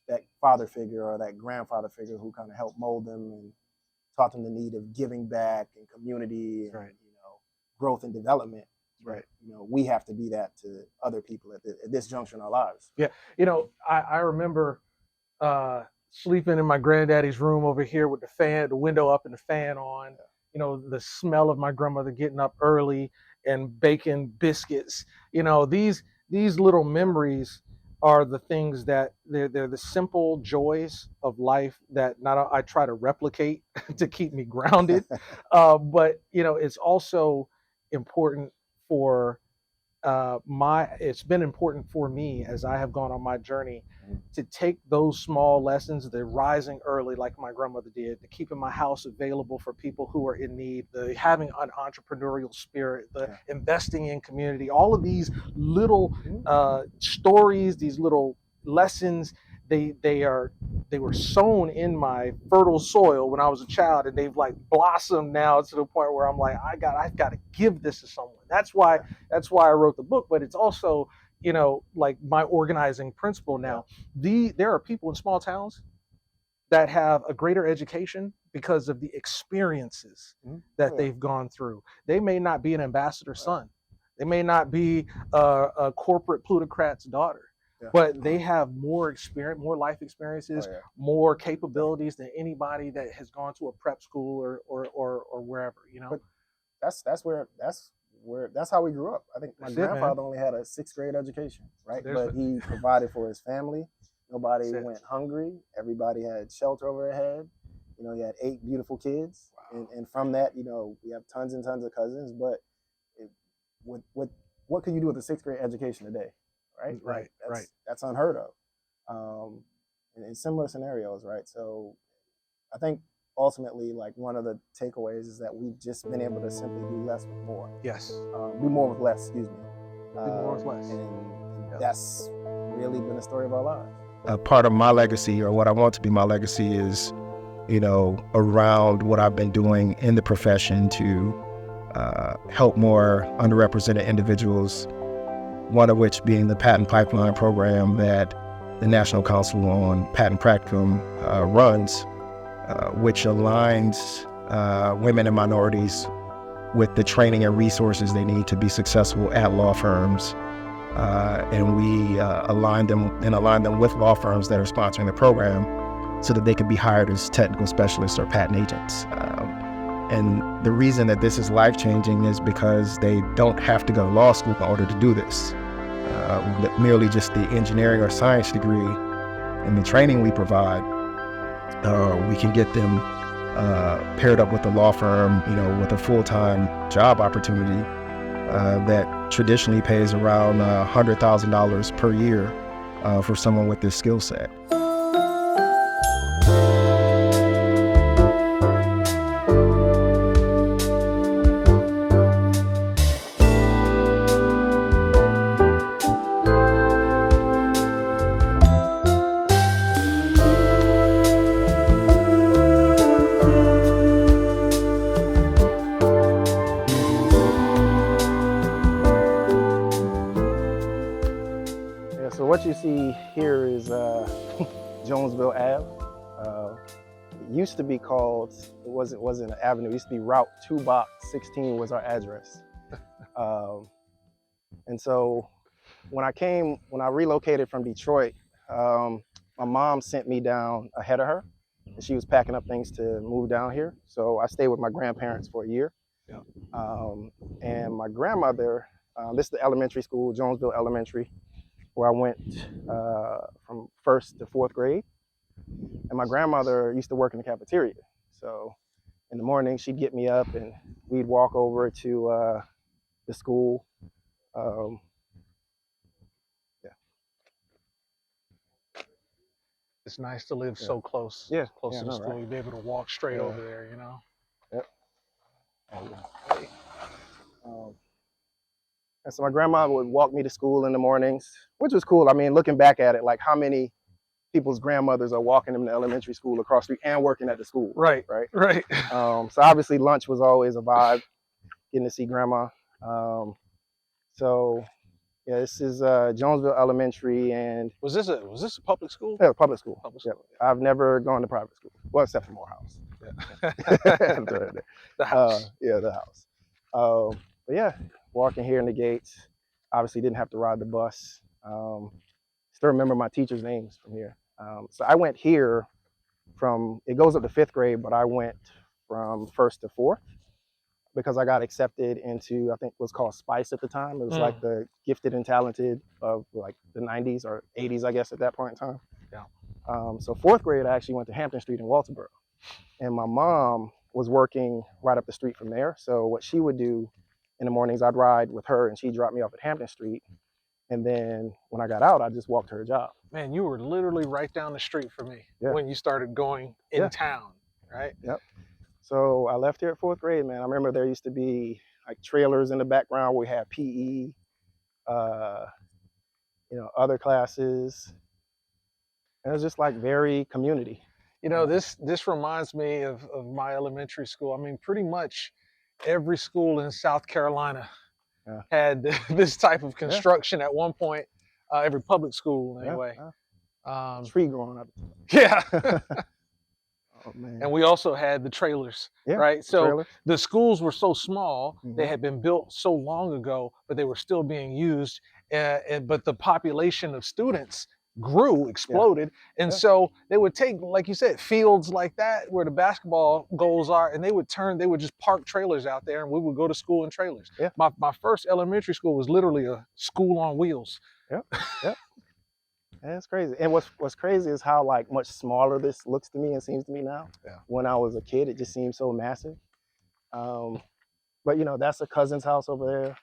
that father figure or that grandfather figure who kind of helped mold them and taught them the need of giving back and community and growth and development. Right. We have to be that to other people at this juncture in our lives. Yeah. I remember sleeping in my granddaddy's room over here with the window up and the fan on. The smell of my grandmother getting up early and baking biscuits. These little memories are the things that they're the simple joys of life that not I try to replicate to keep me grounded, but it's also important for it's been important for me as I have gone on my journey to take those small lessons, the rising early like my grandmother did, the keeping my house available for people who are in need, the having an entrepreneurial spirit, the investing in community, all of these little stories, these little lessons, they were sown in my fertile soil when I was a child, and they've like blossomed now to the point where I'm like, I've got to give this to someone. That's why I wrote the book. But it's also, like my organizing principle now. There are people in small towns that have a greater education because of the experiences that they've gone through. They may not be an ambassador's son. They may not be a corporate plutocrat's daughter. But they have more experience, more life experiences, more capabilities than anybody that has gone to a prep school or wherever. But that's how we grew up. I think my grandfather only had a 6th grade education, right? But he provided for his family. Nobody went hungry. Everybody had shelter over their head. He had 8 beautiful kids, and from that, we have tons and tons of cousins. But what can you do with a 6th grade education today? Right. Right. That's unheard of. in similar scenarios, right? So I think ultimately, like one of the takeaways is that we've just been able to simply do less with more. Yes. Do more with less, excuse me. Do more with less. And that's really been the story of our lives. A part of my legacy, or what I want to be my legacy, is, around what I've been doing in the profession to help more underrepresented individuals, one of which being the Patent Pipeline program that the National Council on Patent Practicum runs, which aligns women and minorities with the training and resources they need to be successful at law firms. And we align them with law firms that are sponsoring the program so that they can be hired as technical specialists or patent agents. And the reason that this is life-changing is because they don't have to go to law school in order to do this. Merely just the engineering or science degree and the training we provide, we can get them paired up with a law firm, with a full-time job opportunity that traditionally pays around $100,000 per year for someone with this skill set. So what you see here is Jonesville Ave. It used to be called, it wasn't an avenue, it used to be Route 2 Box 16 was our address. And so when I relocated from Detroit, my mom sent me down ahead of her, and she was packing up things to move down here. So I stayed with my grandparents for a year. Yeah. And my grandmother, this is the elementary school, Jonesville Elementary, where I went from 1st to 4th grade. And my grandmother used to work in the cafeteria. So in the morning, she'd get me up and we'd walk over to the school. It's nice to live so close, Yeah. close to the school. Right. You'd be able to walk straight over there, Yep. And so my grandma would walk me to school in the mornings, which was cool. I mean, looking back at it, like how many people's grandmothers are walking them to elementary school across the street and working at the school. Right. So obviously lunch was always a vibe, getting to see grandma. So yeah, this is Jonesville Elementary, and Was this a public school? yeah, public school. Public school. Yeah. I've never gone to private school, well, except for Morehouse. Yeah. The house. The house. But yeah, walking here in the gates. Obviously didn't have to ride the bus. Still remember my teachers' names from here. So I went here it goes up to 5th grade, but I went from 1st to 4th because I got accepted into, I think it was called SPICE at the time. It was like the gifted and talented of like the 90s or 80s, I guess, at that point in time. Yeah. So 4th grade, I actually went to Hampton Street in Walterboro. And my mom was working right up the street from there. So what she would do in the mornings, I'd ride with her and she'd drop me off at Hampton Street. And then when I got out, I just walked to her job. Man, you were literally right down the street from me when you started going in town, right? Yep. So I left here at 4th grade, man. I remember there used to be like trailers in the background where we had PE, other classes. And it was just like very community. This reminds me of my elementary school. I mean, pretty much every school in South Carolina had this type of construction at one point. Every public school, anyway. Tree growing up. Yeah. Oh, man. And we also had the trailers, right? So the schools were so small, they had been built so long ago, but they were still being used. But the population of students exploded. And so they would take, like you said, fields like that where the basketball goals are, and they would just park trailers out there and we would go to school in trailers. Yeah. My first elementary school was literally a school on wheels. Yep. That's crazy. And what's crazy is how like much smaller this looks to me and seems to me now. Yeah. When I was a kid, it just seemed so massive. But that's a cousin's house over there.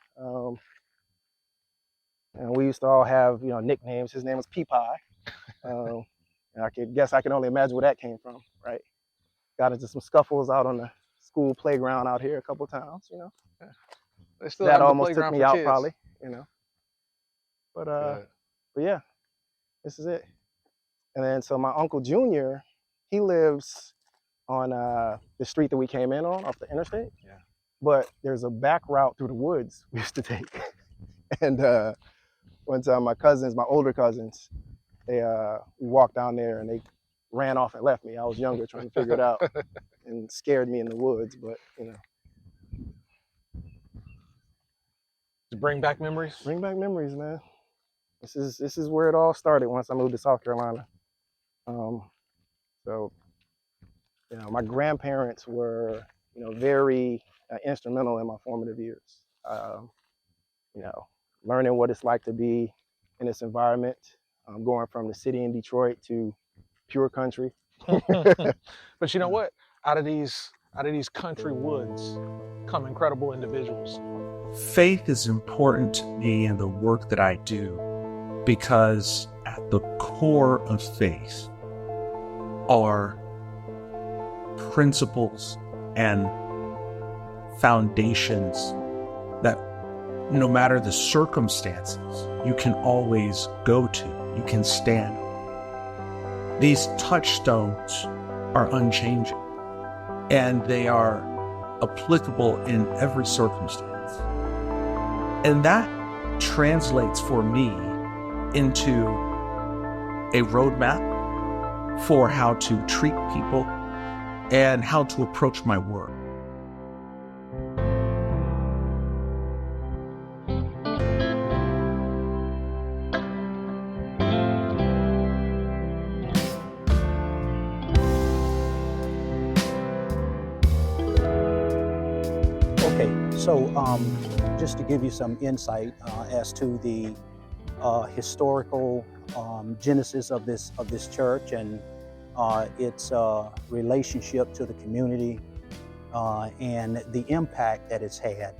And we used to all have, nicknames. His name was Pea Pie. And I can only imagine where that came from, right? Got into some scuffles out on the school playground out here a couple times, you know. They still That have the almost took playground me for out kids. probably, you know. But Good. but yeah, this is it. And then so my Uncle Junior, he lives on the street that we came in on off the interstate. Yeah. But there's a back route through the woods we used to take. And one time my older cousins, we walked down there and they ran off and left me. I was younger trying to figure it out and scared me in the woods, but you know. To bring back memories. Bring back memories, man. This is where it all started once I moved to South Carolina. So, you know, my grandparents were, you know, very instrumental in my formative years. You know, learning what it's like to be in this environment, going from the city in Detroit to pure country. But you know what? Out of these country woods come incredible individuals. Faith is important to me in the work that I do because at the core of faith are principles and foundations that no matter the circumstances, you can always go to, you can stand on. These touchstones are unchanging and they are applicable in every circumstance. And that translates for me into a roadmap for how to treat people and how to approach my work. Okay, so just to give you some insight as to the historical genesis of this church and its relationship to the community and the impact that it's had.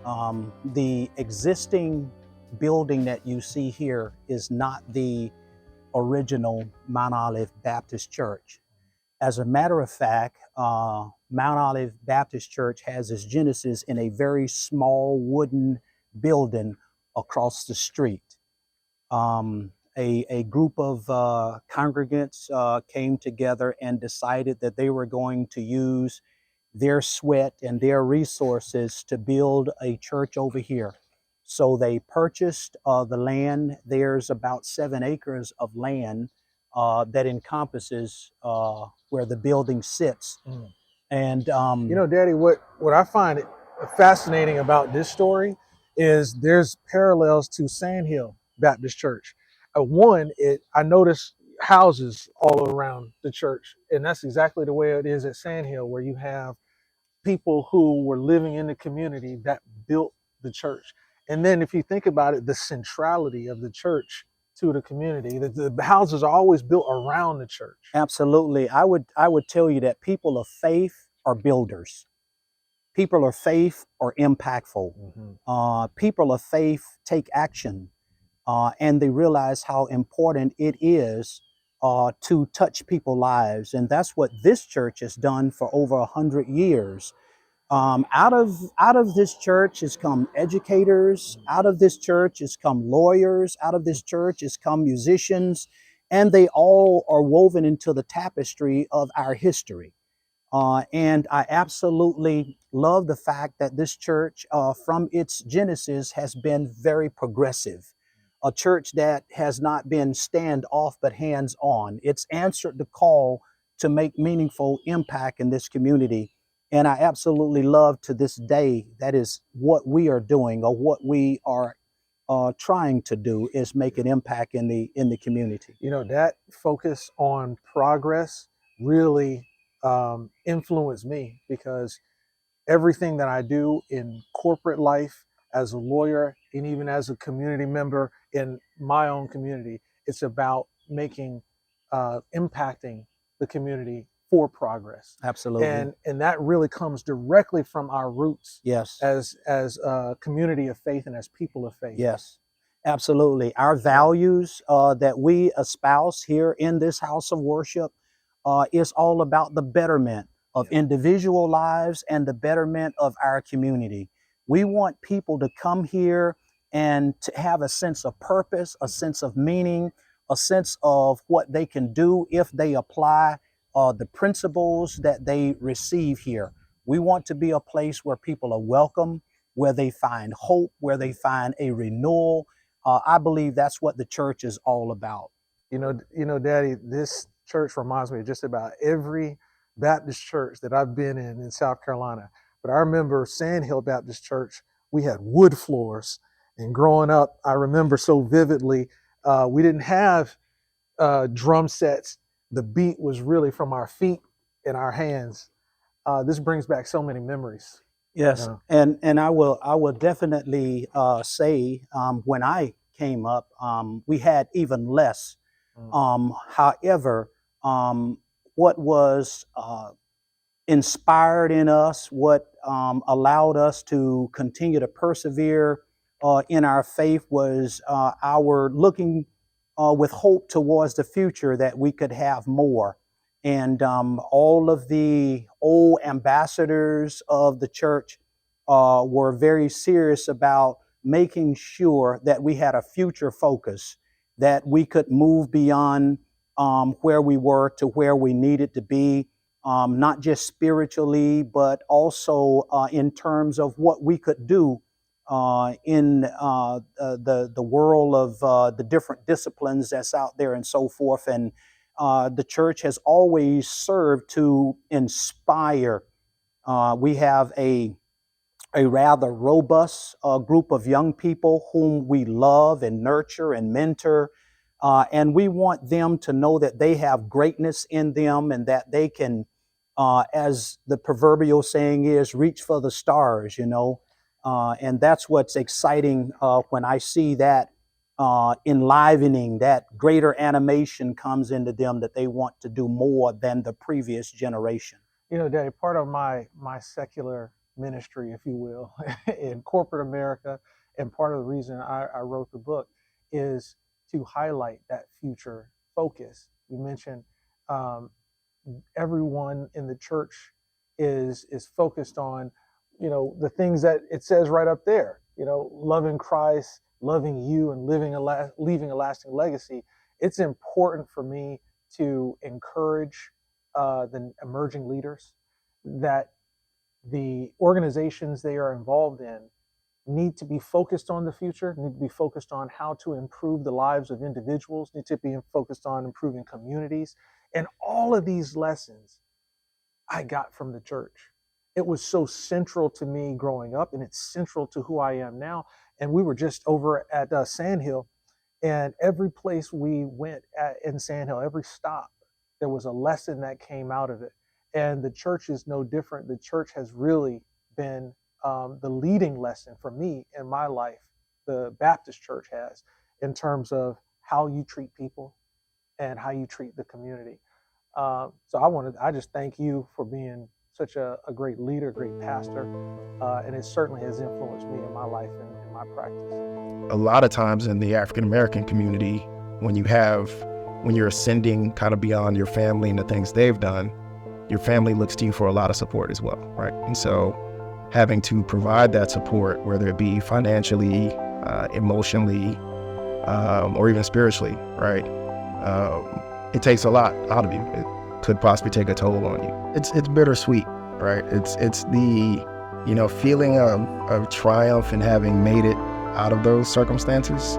The existing building that you see here is not the original Mount Olive Baptist Church. As a matter of fact, Mount Olive Baptist Church has its genesis in a very small wooden building across the street. A group of congregants came together and decided that they were going to use their sweat and their resources to build a church over here. So they purchased the land. There's about 7 acres of land that encompasses where the building sits. Mm. And you know, Daddy, what I find fascinating about this story is there's parallels to Sandhill Baptist Church. I noticed houses all around the church, and that's exactly the way it is at Sandhill, where you have people who were living in the community that built the church. And then if you think about it, the centrality of the church to the community, the houses are always built around the church. Absolutely. I would tell you that people of faith are builders. People of faith are impactful. Mm-hmm. People of faith take action, and they realize how important it is to touch people's lives. And that's what this church has done for over 100 years. Out of this church has come educators. Out of this church has come lawyers. Out of this church has come musicians, and they all are woven into the tapestry of our history. And I absolutely love the fact that this church, from its genesis, has been very progressive. A church that has not been standoff but hands-on. It's answered the call to make meaningful impact in this community. And I absolutely love to this day, that is what we are doing, or what we are trying to do, is make an impact in the community. You know, that focus on progress really influenced me, because everything that I do in corporate life, as a lawyer, and even as a community member in my own community, it's about impacting the community for progress. Absolutely. And that really comes directly from our roots. Yes. As a community of faith and as people of faith. Yes. Absolutely. Our values that we espouse here in this house of worship is all about the betterment of individual lives and the betterment of our community. We want people to come here and to have a sense of purpose, a sense of meaning, a sense of what they can do if they apply the principles that they receive here. We want to be a place where people are welcome, where they find hope, where they find a renewal. I believe that's what the church is all about. Daddy, this church reminds me of just about every Baptist church that I've been in South Carolina. But I remember Sandhill Baptist Church, we had wood floors. And growing up, I remember so vividly, we didn't have drum sets. The beat was really from our feet and our hands. This brings back so many memories. Yes, and I will definitely say when I came up, we had even less. However, what was inspired in us, what allowed us to continue to persevere in our faith was our looking with hope towards the future that we could have more. And all of the old ambassadors of the church were very serious about making sure that we had a future focus, that we could move beyond where we were to where we needed to be, not just spiritually, but also in terms of what we could do in the world of the different disciplines that's out there and so forth. And the church has always served to inspire. We have a rather robust group of young people whom we love and nurture and mentor. And we want them to know that they have greatness in them and that they can, as the proverbial saying is, reach for the stars, and that's what's exciting when I see that enlivening, that greater animation comes into them, that they want to do more than the previous generation. Daddy, part of my secular ministry, if you will, in corporate America, and part of the reason I wrote the book is to highlight that future focus. You mentioned everyone in the church is focused on, the things that it says right up there. Loving Christ, loving you, and leaving a lasting legacy. It's important for me to encourage the emerging leaders that the organizations they are involved in need to be focused on the future, need to be focused on how to improve the lives of individuals, need to be focused on improving communities. And all of these lessons I got from the church. It was so central to me growing up, and it's central to who I am now. And we were just over at Sandhill, and every place we went in Sandhill, every stop, there was a lesson that came out of it. And the church is no different. The church has really been the leading lesson for me in my life. The Baptist church has, in terms of how you treat people and how you treat the community. So I just thank you for being such a great leader, great pastor, and it certainly has influenced me in my life and in my practice. A lot of times in the African American community, when you're ascending kind of beyond your family and the things they've done, your family looks to you for a lot of support as well, right? And so having to provide that support, whether it be financially, emotionally, or even spiritually, right? It takes a lot out of you. It could possibly take a toll on you. It's bittersweet, right? It's the feeling of triumph and having made it out of those circumstances.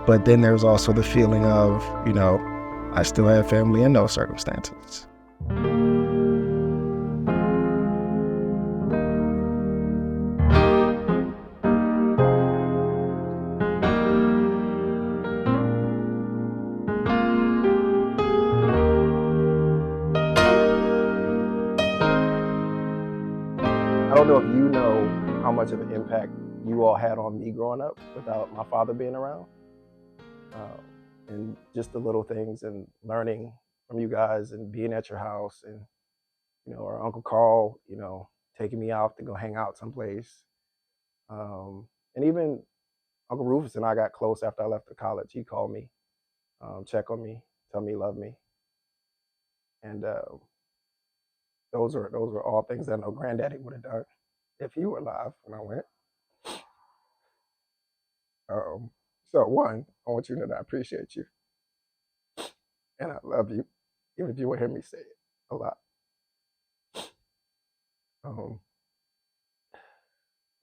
But then there's also the feeling of, I still have family in those circumstances. I don't know if you know how much of an impact you all had on me growing up without my father being around. And just the little things and learning from you guys and being at your house and, our Uncle Carl, taking me out to go hang out someplace. And even Uncle Rufus and I got close after I left the college. He called me, check on me, tell me he loved me. And those were all things that I know Granddaddy would have done if he were alive when I went. So one, I want you to know that I appreciate you. And I love you, even if you would hear me say it a lot.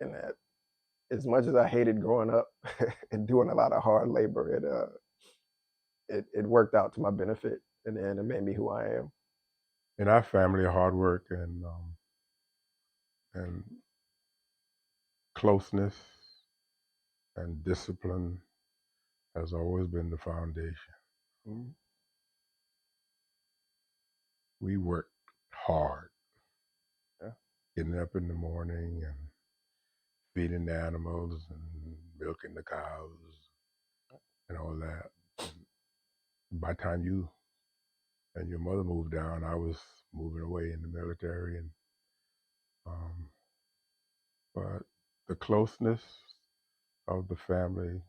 And that as much as I hated growing up and doing a lot of hard labor, it worked out to my benefit in the end. It made me who I am. In our family, hard work and closeness and discipline has always been the foundation. Mm-hmm. We worked hard, Yeah. getting up in the morning and feeding the animals and milking the cows and all that. And by the time you and your mother moved down, I was moving away in the military, and but the closeness of the family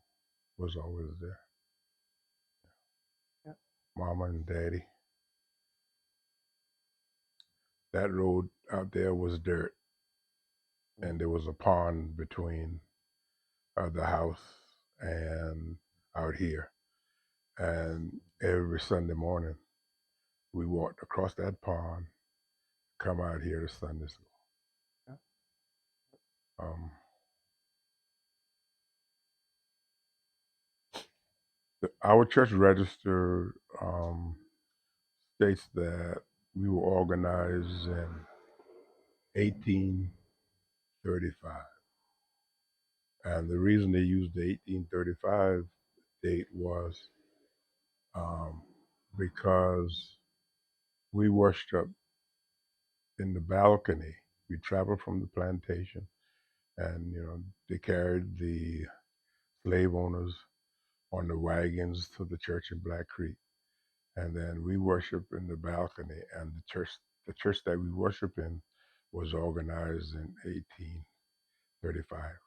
was always there. Yeah. Mama and Daddy. That road out there was dirt, and there was a pond between the house and out here. And every Sunday morning, we walked across that pond, come out here to Sunday school. Our church register states that we were organized in 1835. And the reason they used the 1835 date was because we worshiped in the balcony. We traveled from the plantation, and they carried the slave owners on the wagons to the church in Black Creek, and then we worshiped in the balcony. And the church that we worship in was organized in 1835.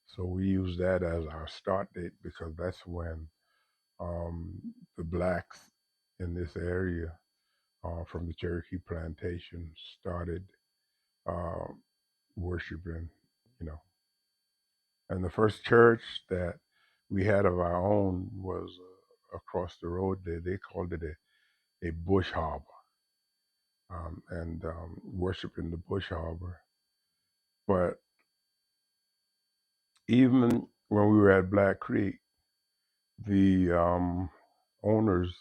So we use that as our start date because that's when the blacks in this area from the Cherokee plantation started worshiping, And the first church that we had of our own was across the road there. They called it a bush harbor, and worship in the bush harbor. But even when we were at Black Creek, the owners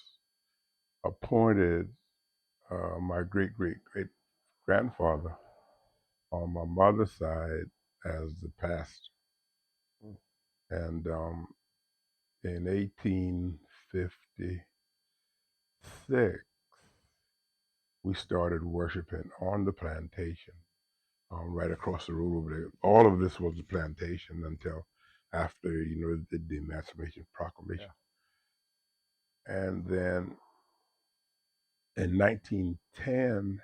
appointed my great grandfather on my mother's side as the pastor. And in 1856, we started worshiping on the plantation, right across the road over there. All of this was the plantation until after, the Emancipation Proclamation. Yeah. And then in 1910,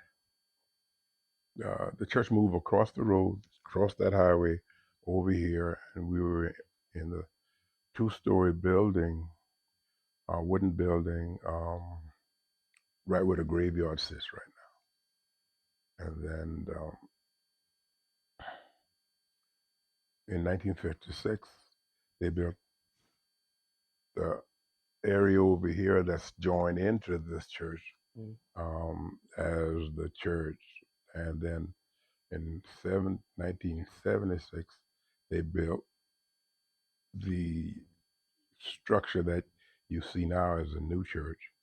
the church moved across the road, across that highway over here, and we were in the two-story building, wooden building, right where the graveyard sits right now. And then in 1956, they built the area over here that's joined into this church as the church. And then in 1976, they built the structure that you see now as a new church.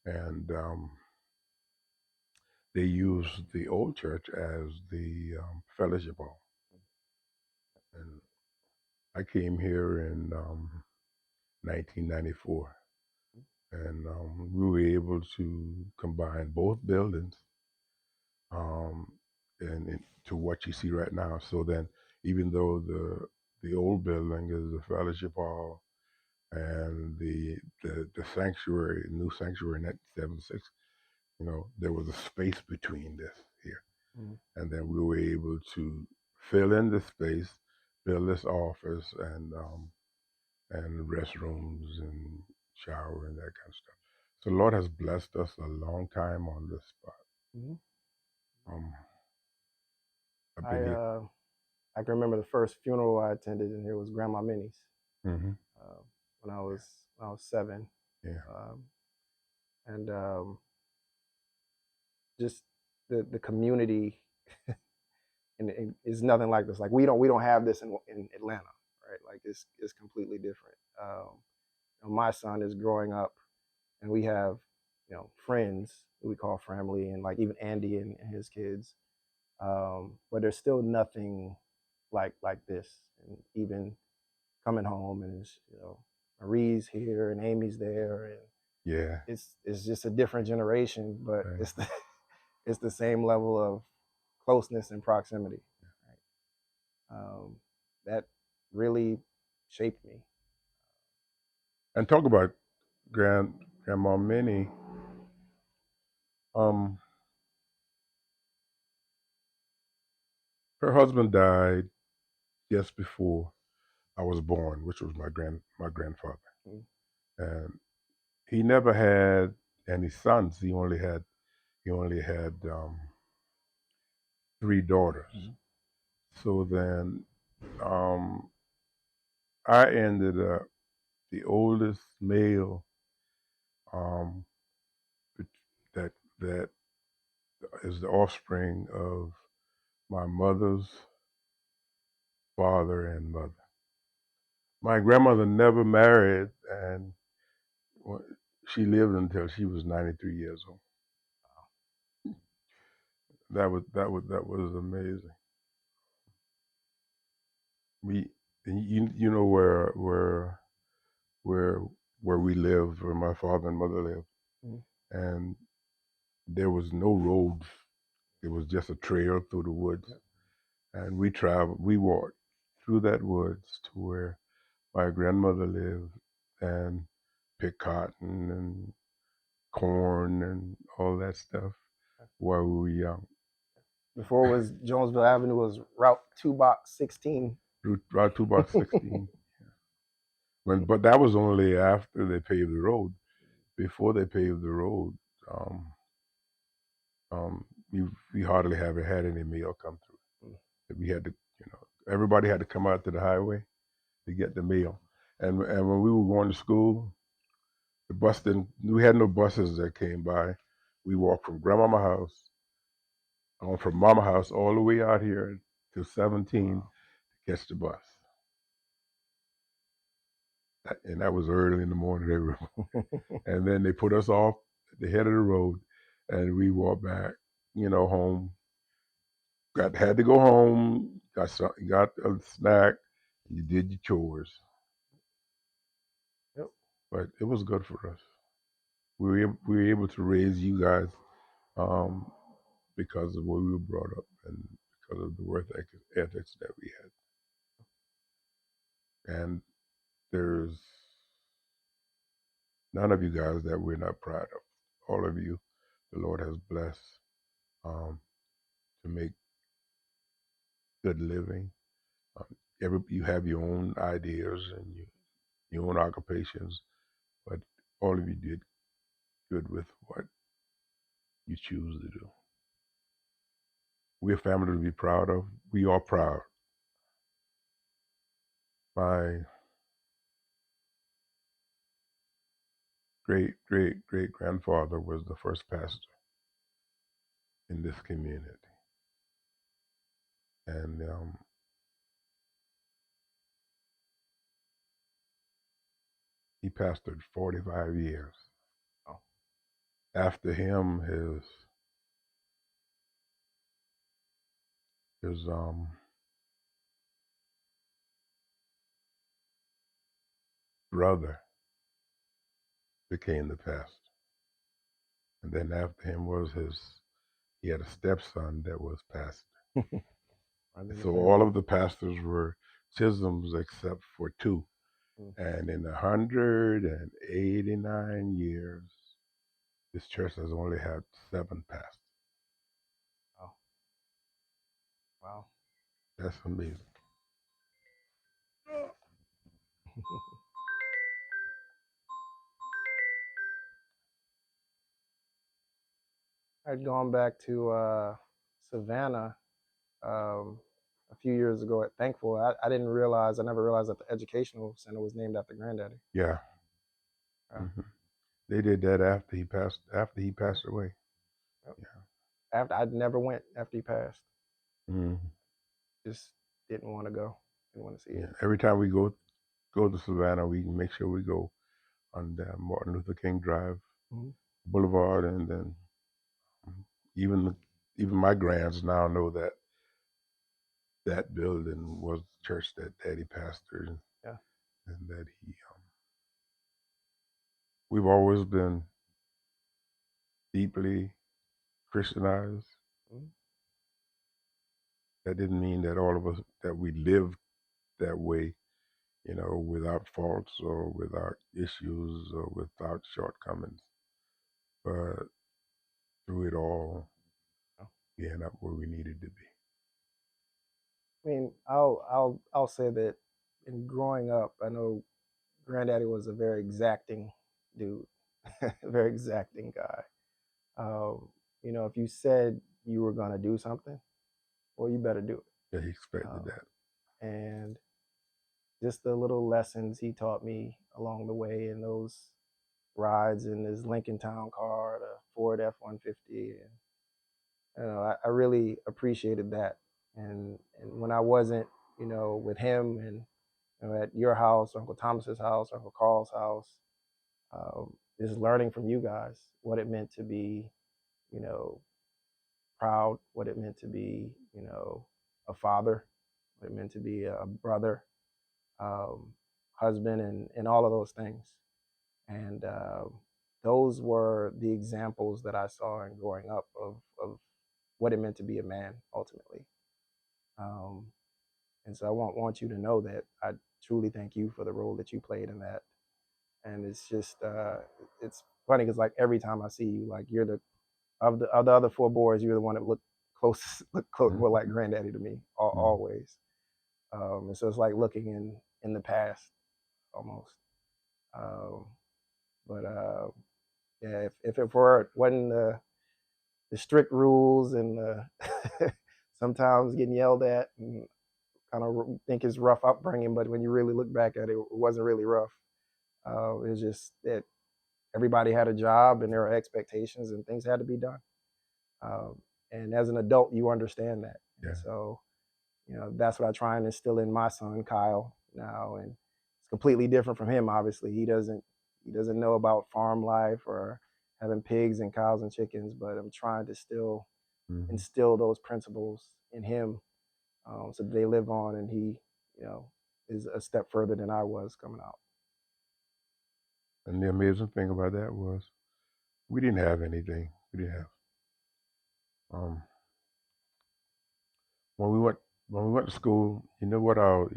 And they used the old church as the fellowship hall. And I came here in 1994, and we were able to combine both buildings and to what you see right now. So then, even though the old building is the fellowship hall and the sanctuary, new sanctuary in 1976, there was a space between this here. And then we were able to fill in the space, build this office, and and restrooms and shower and that kind of stuff. So the Lord has blessed us a long time on this spot. Mm-hmm. I've been here. I can remember the first funeral I attended, and here was Grandma Minnie's Mm-hmm. when I was 7. Yeah. And just the community and is nothing like this. Like we don't have this in Atlanta, right? Like it's completely different. My son is growing up, and we have friends who we call family, and like even Andy and his kids. But there's still nothing like this. And even coming home, and it's, Marie's here and Amy's there, and Yeah. it's just a different generation, but Right. it's the same level of closeness and proximity. Right? That really shaped me. And talk about Grandma Minnie. Her husband died just before I was born, which was my grandfather, and he never had any sons. He only had 3 daughters. So then I ended up the oldest male that is the offspring of my mother's father and mother. My grandmother never married, and she lived until she was 93 years old. That was amazing. You know where we lived, where my father and mother lived, and there was no roads. It was just a trail through the woods, and we walked through that woods to where my grandmother lived, and picked cotton and corn and all that stuff while we were young. Before it was Jonesville Avenue, was Route 2 Box 16. Route 2 Box 16. But that was only after they paved the road. Before they paved the road, we hardly ever had any mail come through. We had to, everybody had to come out to the highway to get the mail. And when we were going to school, the bus didn't. We had no buses that came by. We walked from grandmama house, from mama house all the way out here to 17 to catch the bus. And that was early in the morning. And then they put us off at the head of the road, and we walked back, home. Had to go home. Got a snack. You did your chores. Yep. But it was good for us. We were able to raise you guys because of where we were brought up and because of the work ethics that we had. And there's none of you guys that we're not proud of. All of you, the Lord has blessed to make good living. You have your own ideas and your own occupations, but all of you did good with what you choose to do. We're a family to be proud of. We are proud. My great grandfather was the first pastor in this community, and he pastored 45 years. After him, his brother became the pastor, and then after him was he had a stepson that was pastor. So all of the pastors were Chisholms except for 2. And in 189 years, this church has only had 7 pastors. Wow. That's amazing. I'd gone back to Savannah a few years ago at Thankful. I never realized that the educational center was named after Granddaddy. Yeah. They did that after he passed away. Yep. Yeah. I never went after he passed. Just didn't want to go. Didn't want to see it. Every time we go to Savannah, we make sure we go on Martin Luther King Drive, Boulevard, and then even my grands now know that that building was the church that Daddy pastored, and that he. We've always been deeply Christianized. That didn't mean that all of us that we lived that way, without faults or without issues or without shortcomings, but through it all, we ended up where we needed to be. I mean, I'll say that in growing up, I know Granddaddy was a very exacting dude, a very exacting guy. If you said you were going to do something, well, you better do it. Yeah, he expected that. And just the little lessons he taught me along the way in those rides in his Lincoln Town car, the Ford F-150, and I really appreciated that. And when I wasn't, with him and at your house, Uncle Thomas's house, Uncle Carl's house, just learning from you guys what it meant to be, proud, what it meant to be, a father, what it meant to be a brother, husband, and all of those things. And those were the examples that I saw in growing up of what it meant to be a man ultimately. And so I want you to know that I truly thank you for the role that you played in that. And it's just it's funny because like every time I see you, like you're the other four boys, you're the one that look more like Granddaddy to me always. And so it's like looking in the past almost. But yeah, if it wasn't the strict rules and sometimes getting yelled at and kind of think it's rough upbringing, but when you really look back at it, it wasn't really rough. It was just that everybody had a job and there were expectations and things had to be done. And as an adult, you understand that. Yeah. So, that's what I try and instill in my son, Kyle, now. And it's completely different from him, obviously. He doesn't know about farm life or having pigs and cows and chickens, but I'm trying to still instill those principles in him so that they live on and he, is a step further than I was coming out. And the amazing thing about that was we didn't have anything. We didn't have when we went to school, you know what our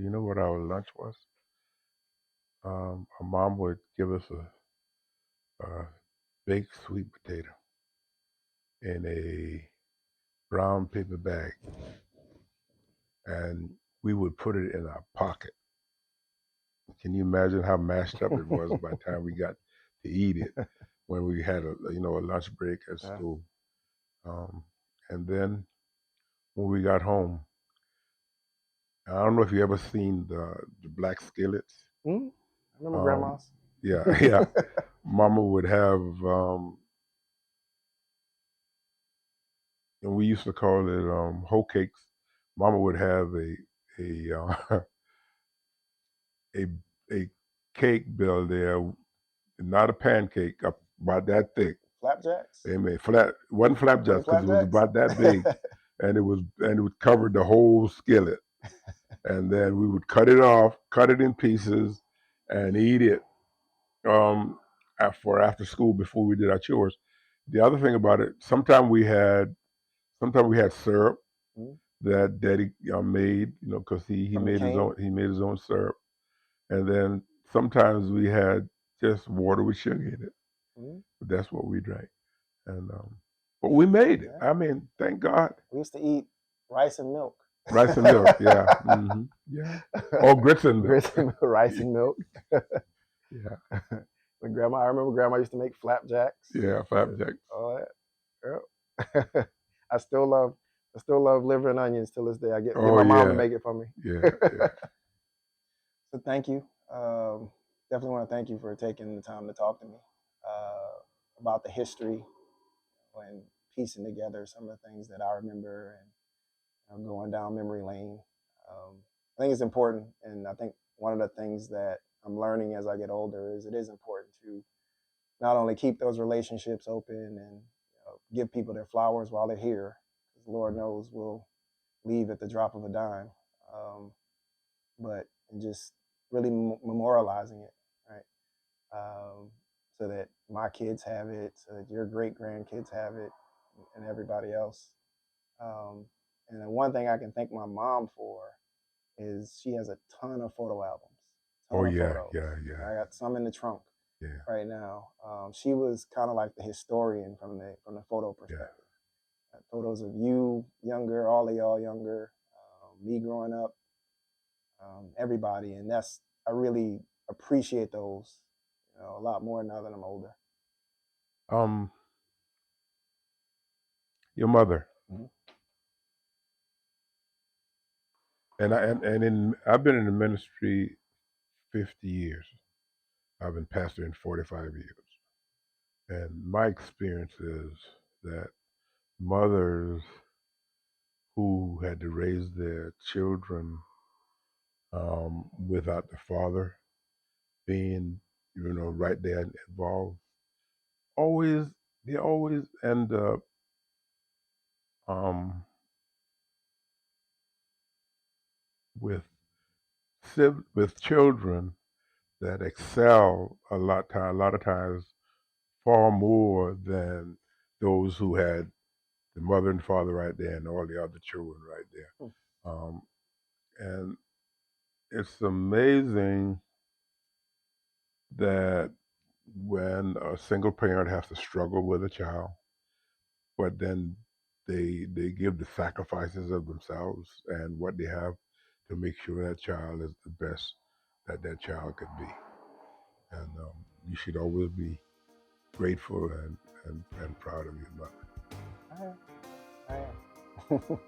lunch was? Our mom would give us a baked sweet potato in a brown paper bag, and we would put it in our pocket. Can you imagine how mashed up it was by the time we got to eat it when we had a lunch break at school? And then when we got home, I don't know if you ever seen the black skillets. I remember grandma's. Yeah. Mama would have, and we used to call it hoe cakes. Mama would have a cake built there, not a pancake, about that thick. Flapjacks? They made wasn't flapjacks because it was about that big, and it would cover the whole skillet. And then we would cut it in pieces, and eat it after school before we did our chores. The other thing about it, sometimes we had syrup that Daddy made, because he made his own syrup, and then sometimes we had just water with sugar in it. But that's what we drank, and but we made it. I mean, thank God. We used to eat rice and milk. Rice and milk, yeah, yeah. Or grits and milk. Rice and milk. Yeah. I remember Grandma used to make flapjacks. Yeah, flapjacks. All that. Yep. I still love liver and onions till this day. I get Oh my mom to yeah, make it for me. yeah, yeah. So thank you. Definitely want to thank you for taking the time to talk to me about the history and piecing together some of the things that I remember and going down memory lane. I think it's important, and I think one of the things that I'm learning as I get older is it is important to not only keep those relationships open and give people their flowers while they're here, because Lord knows we'll leave at the drop of a dime, but just really memorializing it, right? So that my kids have it, so that your great grandkids have it, and everybody else. And the one thing I can thank my mom for is she has a ton of photo albums. Oh Of yeah, photos. yeah. I got some in the trunk Yeah. right now. She was kind of like the historian from the photo perspective. Yeah. Photos of you younger, all of y'all younger, me growing up, everybody, and I really appreciate those, a lot more now that I'm older. Your mother. Mm-hmm. I've been in the ministry 50 years. I've been pastoring 45 years. And my experience is that mothers who had to raise their children without the father being, right there involved, they always end up with children that excel a lot of times far more than those who had the mother and father right there and all the other children right there. And it's amazing that when a single parent has to struggle with a child, but then they give the sacrifices of themselves and what they have to make sure that child is the best that child could be. And you should always be grateful and proud of your mother. I am.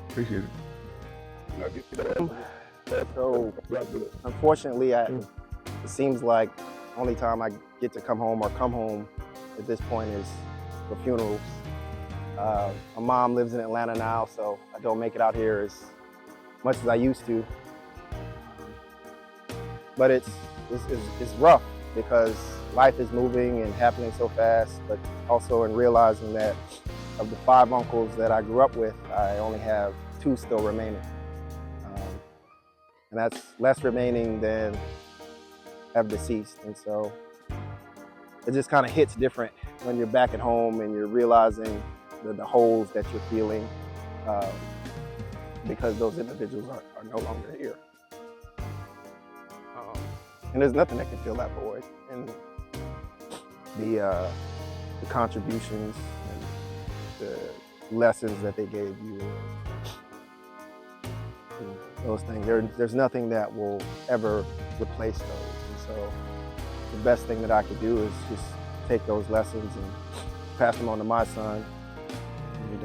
Appreciate it. So, unfortunately, it seems like the only time I get to come home at this point is for funerals. My mom lives in Atlanta now, so I don't make it out here as much as I used to. But it's rough because life is moving and happening so fast, but also in realizing that of the 5 uncles that I grew up with, I only have 2 still remaining. And that's less remaining than have deceased. And so it just kind of hits different when you're back at home and you're realizing the holes that you're feeling because those individuals are no longer here. And there's nothing that can fill that void. And the contributions and the lessons that they gave you, those things, there's nothing that will ever replace those. And so the best thing that I could do is just take those lessons and pass them on to my son and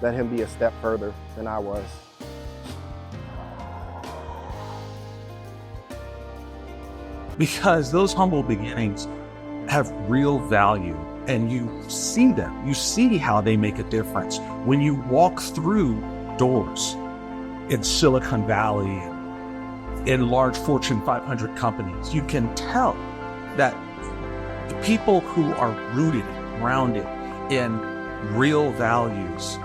let him be a step further than I was. Because those humble beginnings have real value, and you see them. You see how they make a difference when you walk through doors in Silicon Valley, in large Fortune 500 companies. You can tell that the people who are rooted, grounded in real values,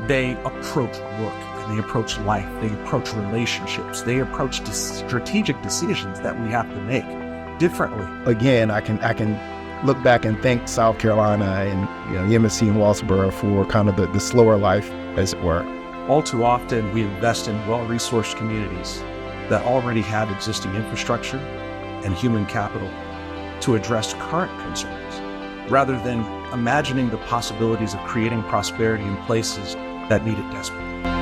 they approach work, and they approach life, they approach relationships, they approach strategic decisions that we have to make differently. Again, I can look back and thank South Carolina and UMSC and Walterboro for kind of the slower life, as it were. All too often, we invest in well-resourced communities that already have existing infrastructure and human capital to address current concerns, rather than imagining the possibilities of creating prosperity in places that need it desperately.